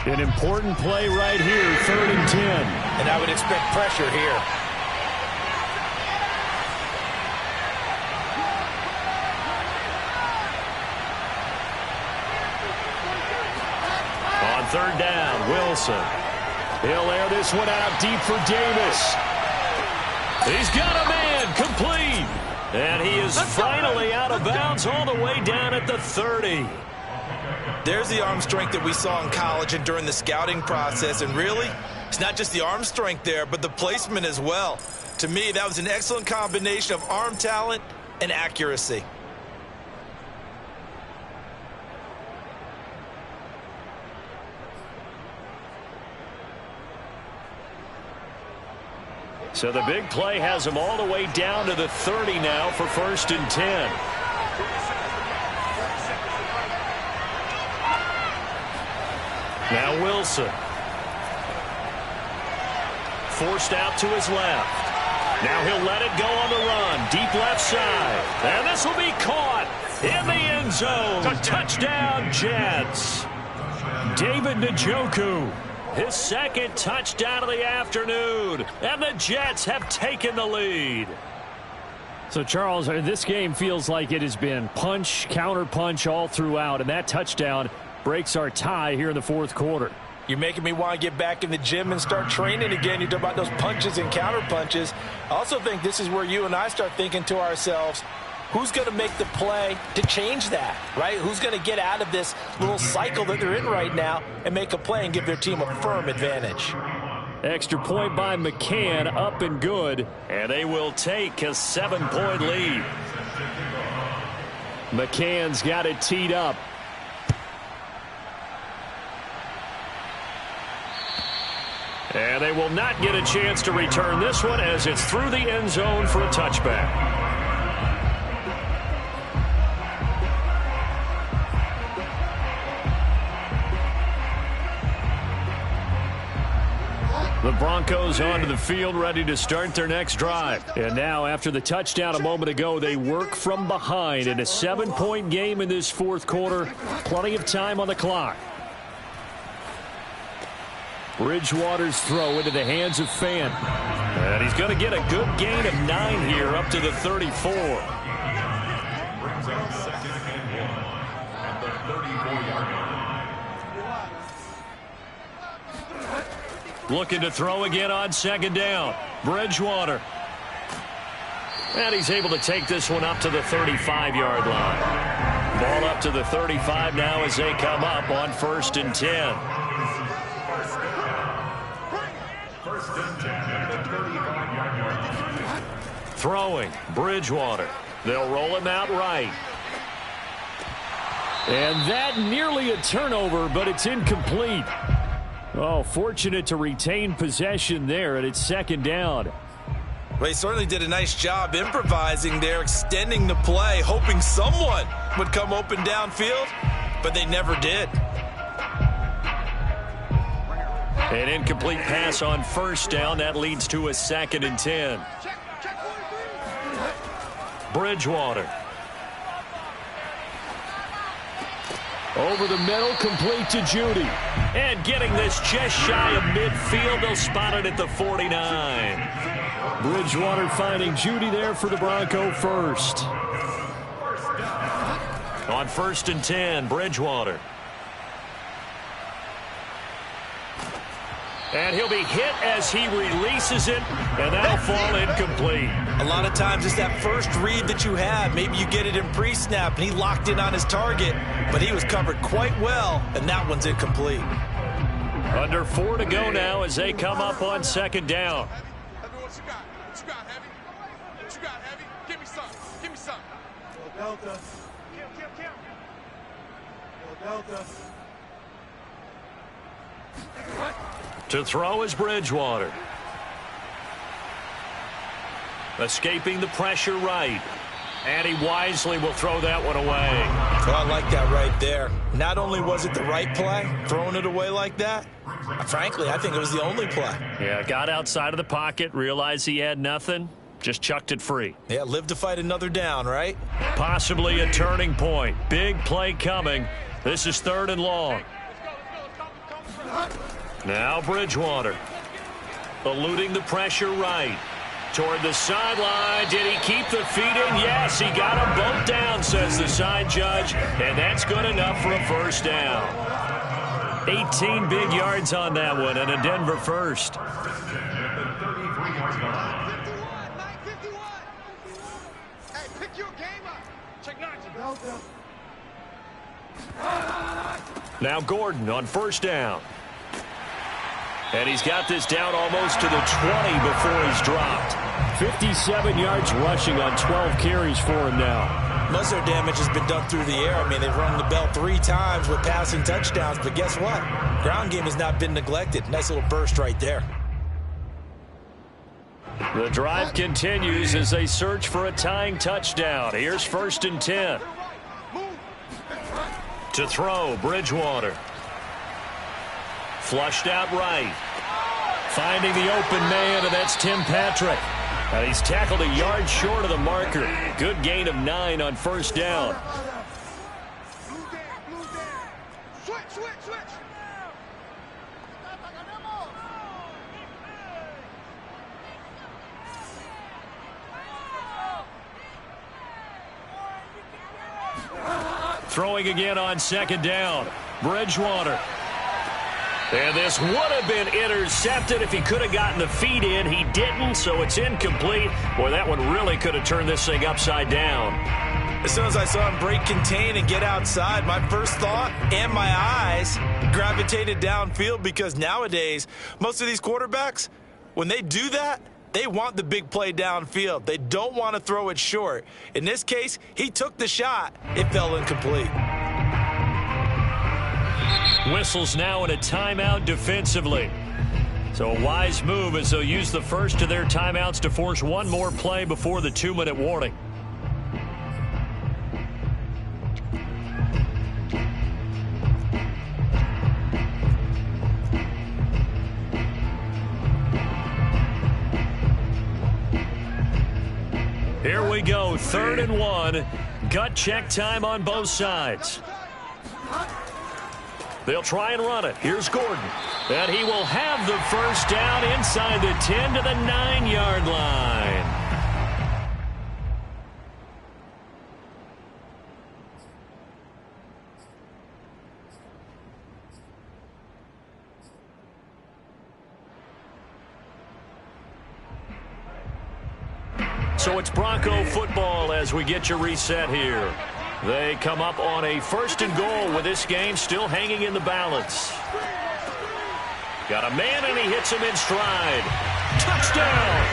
Speaker 1: An important play right here, 3rd and 10.
Speaker 2: And I would expect pressure here.
Speaker 1: On 3rd down, Wilson. He'll air this one out deep for Davis. He's got a man, complete. And he is finally out of bounds all the way down at the 30.
Speaker 3: There's the arm strength that we saw in college and during the scouting process. And really, it's not just the arm strength there, but the placement as well. To me, that was an excellent combination of arm talent and accuracy.
Speaker 1: So the big play has him all the way down to the 30 now for 1st and 10. Now Wilson. Forced out to his left. Now he'll let it go on the run. Deep left side. And this will be caught in the end zone. Touchdown, Jets. David Njoku. His 2nd touchdown of the afternoon. And the Jets have taken the lead. So, Charles, this game feels like it has been punch, counter punch all throughout. And that touchdown breaks our tie here in the fourth quarter.
Speaker 2: You're making me want to get back in the gym and start training again. You talk about those punches and counter punches. I also think this is where you and I start thinking to ourselves, who's going to make the play to change that, right? Who's going to get out of this little cycle that they're in right now and make a play and give their team a firm advantage?
Speaker 1: Extra point by McCann, up and good. And they will take a 7-point lead. McCann's got it teed up. And they will not get a chance to return this one as it's through the end zone for a touchback. The Broncos onto the field ready to start their next drive. And now after the touchdown a moment ago, they work from behind in a 7-point game in this fourth quarter. Plenty of time on the clock. Bridgewater's throw into the hands of Fant. And he's going to get a good gain of 9 here up to the 34.
Speaker 4: Brings up 2nd and 1 at the 34-yard line.
Speaker 1: Looking to throw again on 2nd down. Bridgewater. And he's able to take this one up to the 35-yard line. Ball up to the 35 now as they come up on 1st and 10. Throwing, Bridgewater. They'll roll him out right. And that nearly a turnover, but it's incomplete. Oh, fortunate to retain possession there, and it's 2nd down.
Speaker 3: Well, he certainly did a nice job improvising there, extending the play, hoping someone would come open downfield, but they never did.
Speaker 1: An incomplete pass on 1st down. That leads to a 2nd and 10. Bridgewater. Over the middle, complete to Judy. And getting this just shy of midfield, they'll spot it at the 49. Bridgewater finding Judy there for the Bronco first. On 1st and 10, Bridgewater. And he'll be hit as he releases it, and that'll fall incomplete.
Speaker 3: A lot of times it's that first read that you have. Maybe you get it in pre-snap, and he locked in on his target, but he was covered quite well, and that one's incomplete.
Speaker 1: Under 4 to go now as they come up on 2nd down.
Speaker 5: Heavy, what you got? What you got, Heavy? What you got, Heavy? Give me some. Give me some. Delta. Kill. Delta.
Speaker 1: To throw is Bridgewater. Escaping the pressure right. And he wisely will throw that one away.
Speaker 3: Well, I like that right there. Not only was it the right play, throwing it away like that, frankly, I think it was the only play.
Speaker 1: Yeah, got outside of the pocket, realized he had nothing, just chucked it free.
Speaker 3: Yeah, live to fight another down, right?
Speaker 1: Possibly a turning point. Big play coming. This is 3rd and long. Now Bridgewater. Eluding the pressure right. Toward the sideline. Did he keep the feet in? Yes, he got them both down, says the side judge. And that's good enough for a 1st down. 18 big yards on that one, and a Denver first.
Speaker 5: Hey, pick your game up. Check 9.
Speaker 1: Now Gordon on 1st down. And he's got this down almost to the 20 before he's dropped. 57 yards rushing on 12 carries for him now.
Speaker 3: Most of their damage has been done through the air. I mean, they've rung the bell 3 times with passing touchdowns, but guess what? Ground game has not been neglected. Nice little burst right there.
Speaker 1: The drive continues as they search for a tying touchdown. Here's 1st and 10. To throw, Bridgewater. Flushed out right. Finding the open man, and that's Tim Patrick. And he's tackled a yard short of the marker. Good gain of 9 on 1st down.
Speaker 5: Switch.
Speaker 1: Throwing again on 2nd down. Bridgewater. And this would have been intercepted if he could have gotten the feet in. He didn't, so it's incomplete. Boy, that one really could have turned this thing upside down.
Speaker 3: As soon as I saw him break contain and get outside, my first thought and my eyes gravitated downfield, because nowadays, most of these quarterbacks, when they do that, they want the big play downfield. They don't want to throw it short. In this case, he took the shot. It fell incomplete.
Speaker 1: Whistles now in a timeout defensively. So a wise move as they'll use the first of their timeouts to force one more play before the 2-minute warning. Here we go, 3rd and 1. Gut check time on both sides. They'll try and run it. Here's Gordon. And he will have the 1st down inside the 10 to the 9-yard line. So it's Bronco football as we get you reset here. They come up on a 1st and goal with this game still hanging in the balance. Got a man, and he hits him in stride. Touchdown!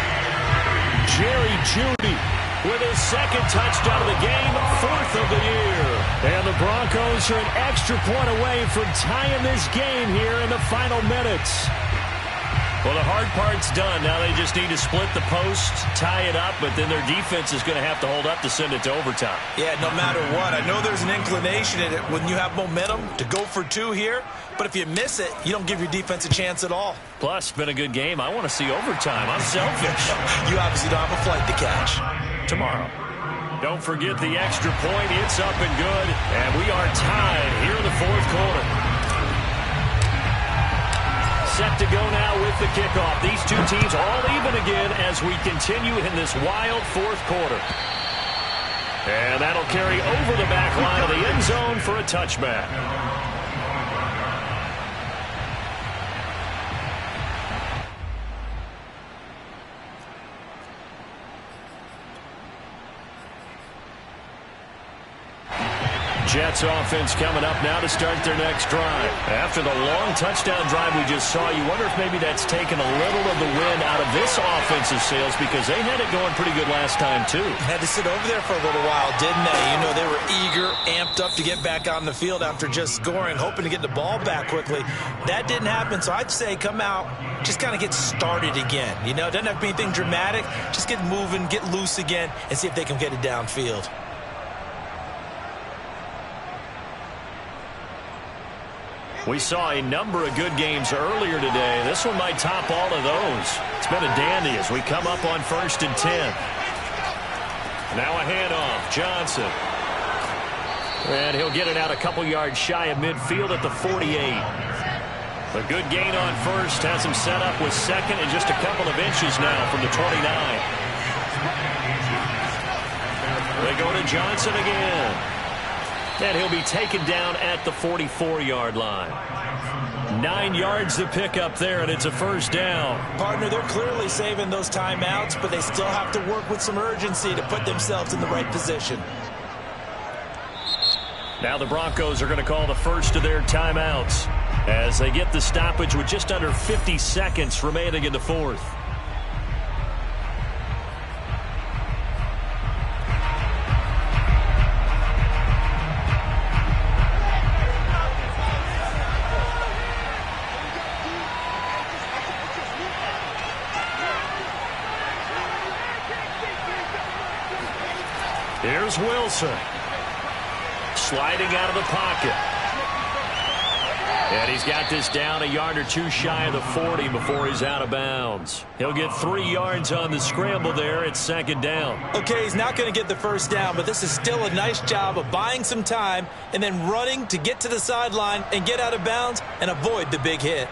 Speaker 1: Jerry Jeudy with his 2nd touchdown of the game, 4th of the year. And the Broncos are an extra point away from tying this game here in the final minutes. Well, the hard part's done. Now they just need to split the post, tie it up, but then their defense is going to have to hold up to send it to overtime.
Speaker 3: Yeah, no matter what. I know there's an inclination in it when you have momentum to go for 2 here, but if you miss it, you don't give your defense a chance at all.
Speaker 1: Plus, it's been a good game. I want to see overtime. I'm selfish.
Speaker 3: You obviously don't have a flight to catch.
Speaker 1: Tomorrow. Don't forget the extra point. It's up and good. And we are tied here in the fourth quarter. Set to go now with the kickoff. These two teams all even again as we continue in this wild fourth quarter. And that'll carry over the back line of the end zone for a touchback. Jets offense coming up now to start their next drive. After the long touchdown drive we just saw, you wonder if maybe that's taken a little of the wind out of this offensive sails because they had it going pretty good last time too.
Speaker 2: Had to sit over there for a little while, didn't they? You know, they were eager, amped up to get back on the field after just scoring, hoping to get the ball back quickly. That didn't happen, so I'd say come out, just kind of get started again. You know, it doesn't have to be anything dramatic. Just get moving, get loose again, and see if they can get it downfield.
Speaker 1: We saw a number of good games earlier today. This one might top all of those. It's been a dandy as we come up on 1st and 10. Now a handoff. Johnson. And he'll get it out a couple yards shy of midfield at the 48. A good gain on first has him set up with second and just a couple of inches now from the 29. They go to Johnson again. And he'll be taken down at the 44-yard line. 9 yards to pick up there, and it's a first down.
Speaker 2: Partner, they're clearly saving those timeouts, but they still have to work with some urgency to put themselves in the right position.
Speaker 1: Now the Broncos are going to call the first of their timeouts as they get the stoppage with just under 50 seconds remaining in the fourth. Here's Wilson. Sliding out of the pocket. And he's got this down a yard or two shy of the 40 before he's out of bounds. He'll get 3 yards on the scramble there. It's second down.
Speaker 2: Okay, he's not going to get the first down, but this is still a nice job of buying some time and then running to get to the sideline and get out of bounds and avoid the big hit.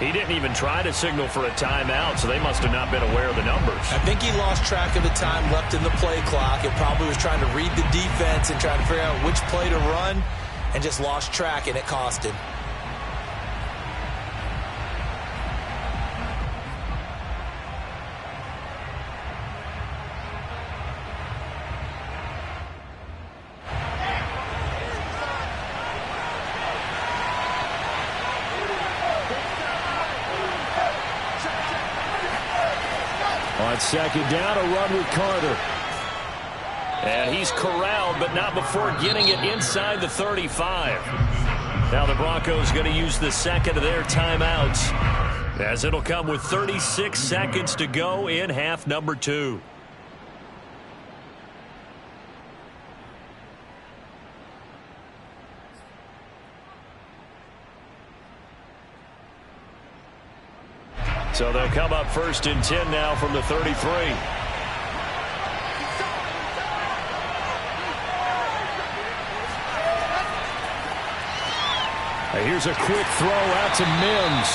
Speaker 1: He didn't even try to signal for a timeout, so they must have not been aware of the numbers.
Speaker 2: I think he lost track of the time left in the play clock. It probably was trying to read the defense and trying to figure out which play to run and just lost track, and it cost him.
Speaker 1: On second down, a run with Carter. And he's corralled, but not before getting it inside the 35. Now the Broncos going to use the second of their timeouts, as it'll come with 36 seconds to go in half number 2. So they'll come up 1st and 10 now from the 33. Here's a quick throw out to Mims.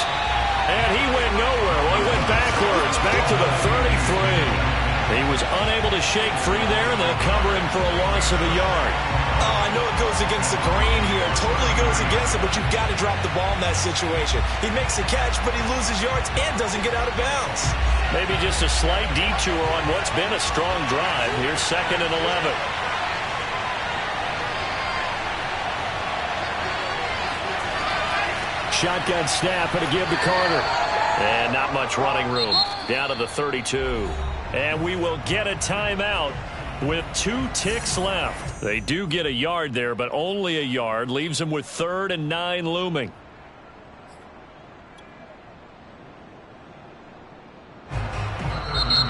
Speaker 1: And he went nowhere. Well, he went backwards, back to the 33. He was unable to shake free there, and they'll cover him for a loss of a yard.
Speaker 2: Oh, I know it goes against the grain here. It totally goes against it, but you've got to drop the ball in that situation. He makes a catch, but he loses yards and doesn't get out of bounds.
Speaker 1: Maybe just a slight detour on what's been a strong drive. Here's 2nd and 11. shotgun snap and a give to Carter. And not much running room. Down to the 32. And we will get a timeout with 2 ticks left. They do get a yard there, but only a yard. Leaves them with 3rd and 9 looming.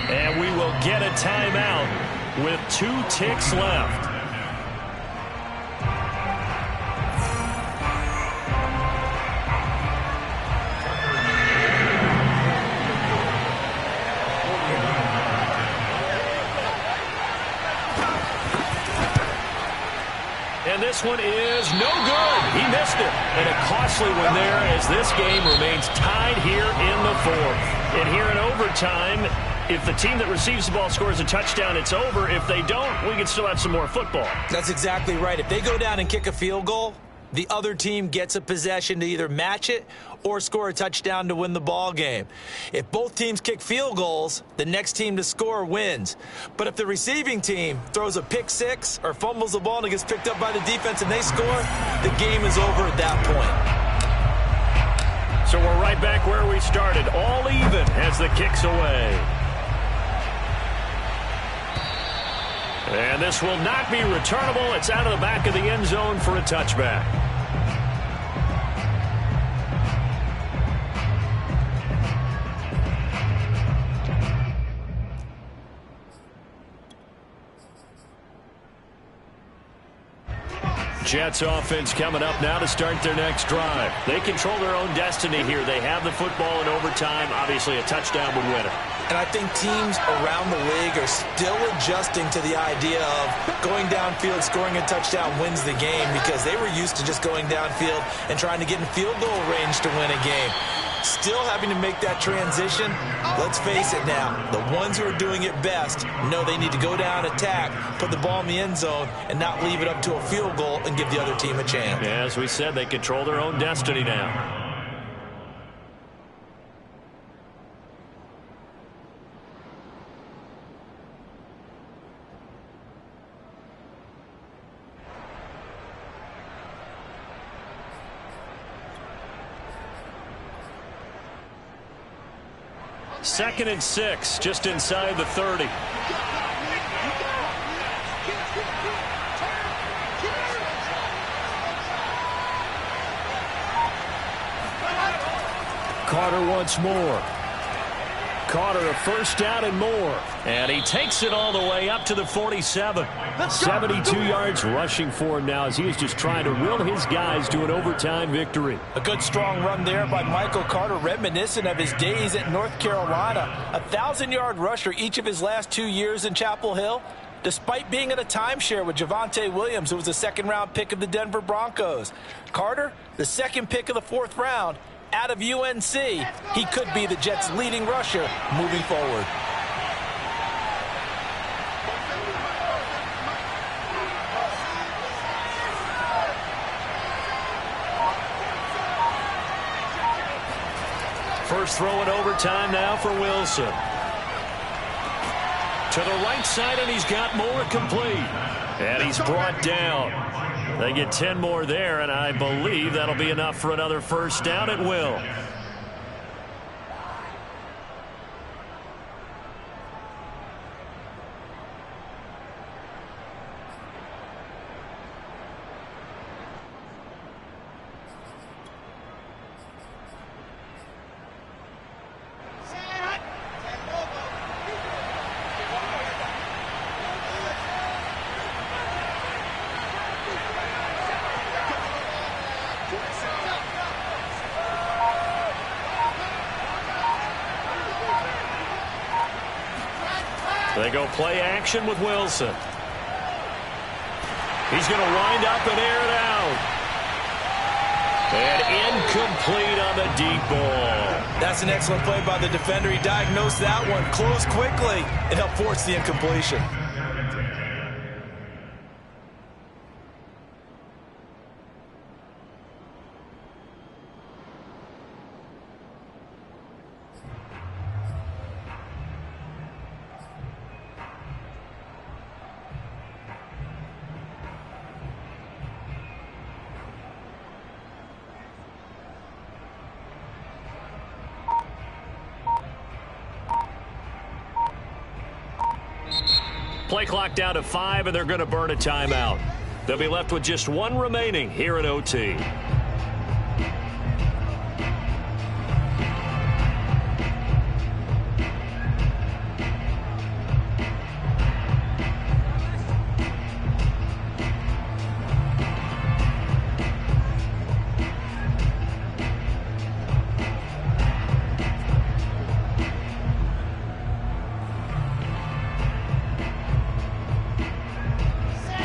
Speaker 1: And we will get a timeout with 2 ticks left. And this one is no good. He missed it. And a costly one there as this game remains tied here in the 4th. And here in overtime, if the team that receives the ball scores a touchdown, it's over. If they don't, we can still have some more football.
Speaker 2: That's exactly right. If they go down and kick a field goal, the other team gets a possession to either match it or score a touchdown to win the ball game. If both teams kick field goals, the next team to score wins. But if the receiving team throws a pick six or fumbles the ball and it gets picked up by the defense and they score, the game is over at that point.
Speaker 1: So we're right back where we started, all even as the kick's away. And this will not be returnable. It's out of the back of the end zone for a touchback. Jets offense coming up now to start their next drive. They control their own destiny here. They have the football in overtime. Obviously, a touchdown would win it.
Speaker 2: And I think teams around the league are still adjusting to the idea of going downfield, scoring a touchdown wins the game, because they were used to just going downfield and trying to get in field goal range to win a game. Still having to make that transition. Let's face it now, the ones who are doing it best know they need to go down, attack, put the ball in the end zone, and not leave it up to a field goal and give the other team a chance.
Speaker 1: Yeah, as we said, they control their own destiny now. Second and 6, just inside the 30. Carter once more. Carter a first down and more. And he takes it all the way up to the 47. 72 yards rushing for him now as he is just trying to will his guys to an overtime victory.
Speaker 2: A good strong run there by Michael Carter, reminiscent of his days at North Carolina. A 1,000-yard rusher each of his last 2 years in Chapel Hill. Despite being in a timeshare with Javonte Williams, who was a second-round pick of the Denver Broncos. Carter, the second pick of the 4th round. Out of UNC, he could be the Jets' leading rusher moving forward.
Speaker 1: First throw in overtime now for Wilson. To the right side, and he's got more complete. And he's brought down. They get 10 more there, and I believe that'll be enough for another first down at will. They go play action with Wilson. He's going to wind up and air it out. And incomplete on the deep ball.
Speaker 2: That's an excellent play by the defender. He diagnosed that one, closed quickly, and helped force the incompletion.
Speaker 1: Play clock down to 5, and they're going to burn a timeout. They'll be left with just one remaining here in OT.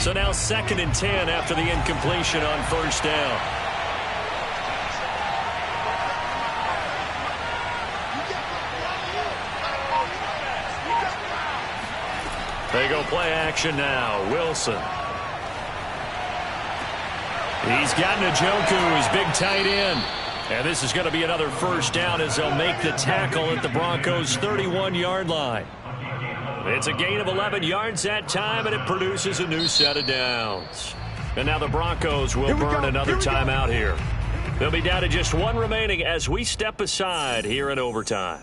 Speaker 1: So now 2nd and 10 after the incompletion on first down. They go play action now. Wilson. He's got Njoku, his big tight end. And this is going to be another first down as they'll make the tackle at the Broncos' 31-yard line. It's a gain of 11 yards that time, and it produces a new set of downs. And now the Broncos will burn another timeout here. They'll be down to just one remaining as we step aside here in overtime.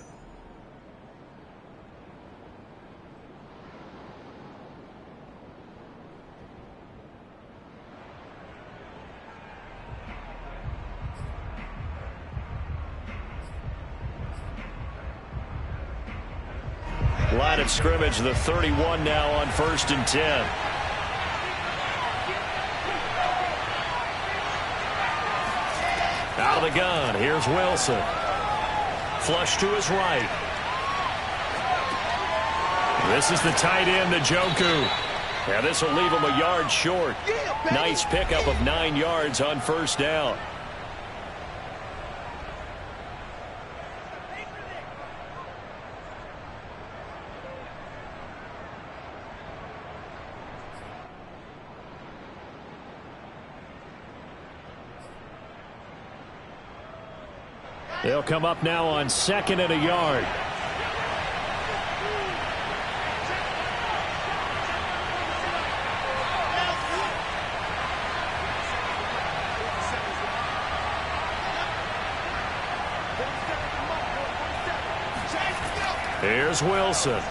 Speaker 1: Line of scrimmage, the 31 now on 1st and 10. Out of the gun, here's Wilson. Flush to his right. This is the tight end, Njoku. Now this will leave him a yard short. Nice pickup of 9 yards on first down. They'll come up now on 2nd and a yard. Here's Wilson.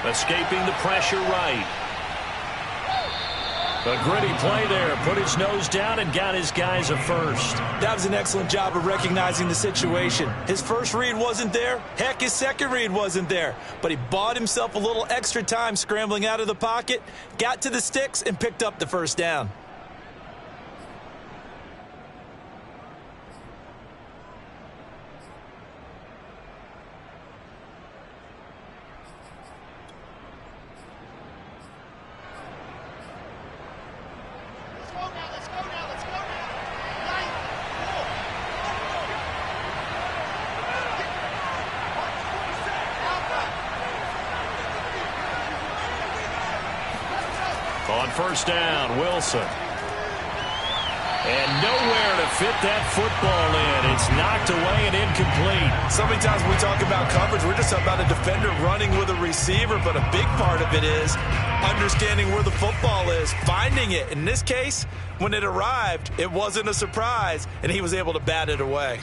Speaker 1: Escaping the pressure right. A gritty play there. Put his nose down and got his guys a first.
Speaker 2: That was an excellent job of recognizing the situation. His first read wasn't there. Heck, his second read wasn't there. But he bought himself a little extra time scrambling out of the pocket, got to the sticks, and picked up the first down.
Speaker 1: On first down, Wilson. And nowhere to fit that football in. It's knocked away and incomplete.
Speaker 3: So many times when we talk about coverage, we're just talking about a defender running with a receiver, but a big part of it is understanding where the football is, finding it. In this case, when it arrived, it wasn't a surprise, and he was able to bat it away.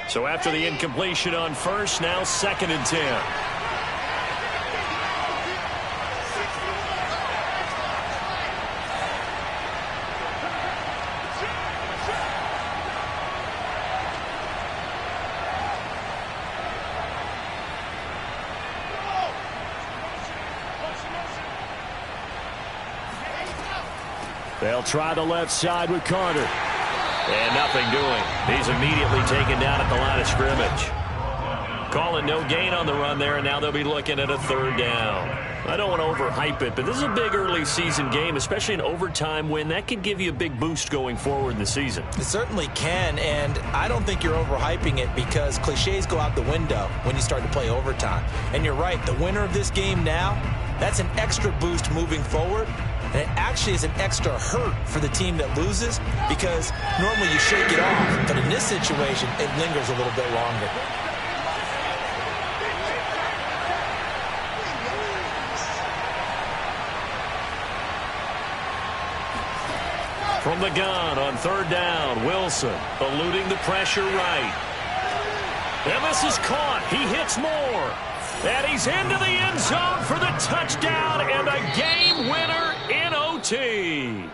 Speaker 1: So after the incompletion on first, now 2nd and 10. They'll try the left side with Carter. And nothing doing. He's immediately taken down at the line of scrimmage. Calling no gain on the run there, and now they'll be looking at a 3rd down. I don't want to overhype it, but this is a big early season game, especially an overtime win. That could give you a big boost going forward in the season.
Speaker 2: It certainly can, and I don't think you're overhyping it because cliches go out the window when you start to play overtime. And you're right, the winner of this game now, that's an extra boost moving forward. And it actually is an extra hurt for the team that loses because normally you shake it off. But in this situation, it lingers a little bit longer.
Speaker 1: From the gun on 3rd down, Wilson eluding the pressure right. And this is caught. He hits more. And he's into the end zone for the touchdown and the game winner in OT.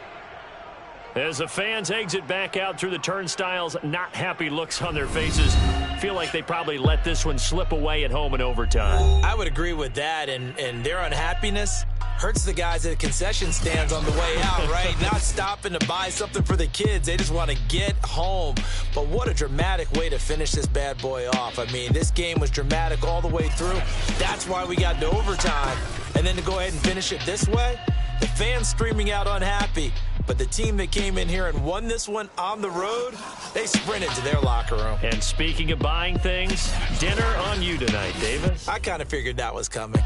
Speaker 1: As the fans exit back out through the turnstiles, not happy looks on their faces. Feel like they probably let this one slip away at home in overtime.
Speaker 2: I would agree with that, and their unhappiness hurts the guys at the concession stands on the way out, right? Not stopping to buy something for the kids. They just want to get home. But what a dramatic way to finish this bad boy off. I mean, this game was dramatic all the way through. That's why we got to overtime. And then to go ahead and finish it this way, the fans streaming out unhappy. But the team that came in here and won this one on the road, they sprinted to their locker room.
Speaker 1: And speaking of buying things, dinner on you tonight, Davis.
Speaker 2: I kind of figured that was coming.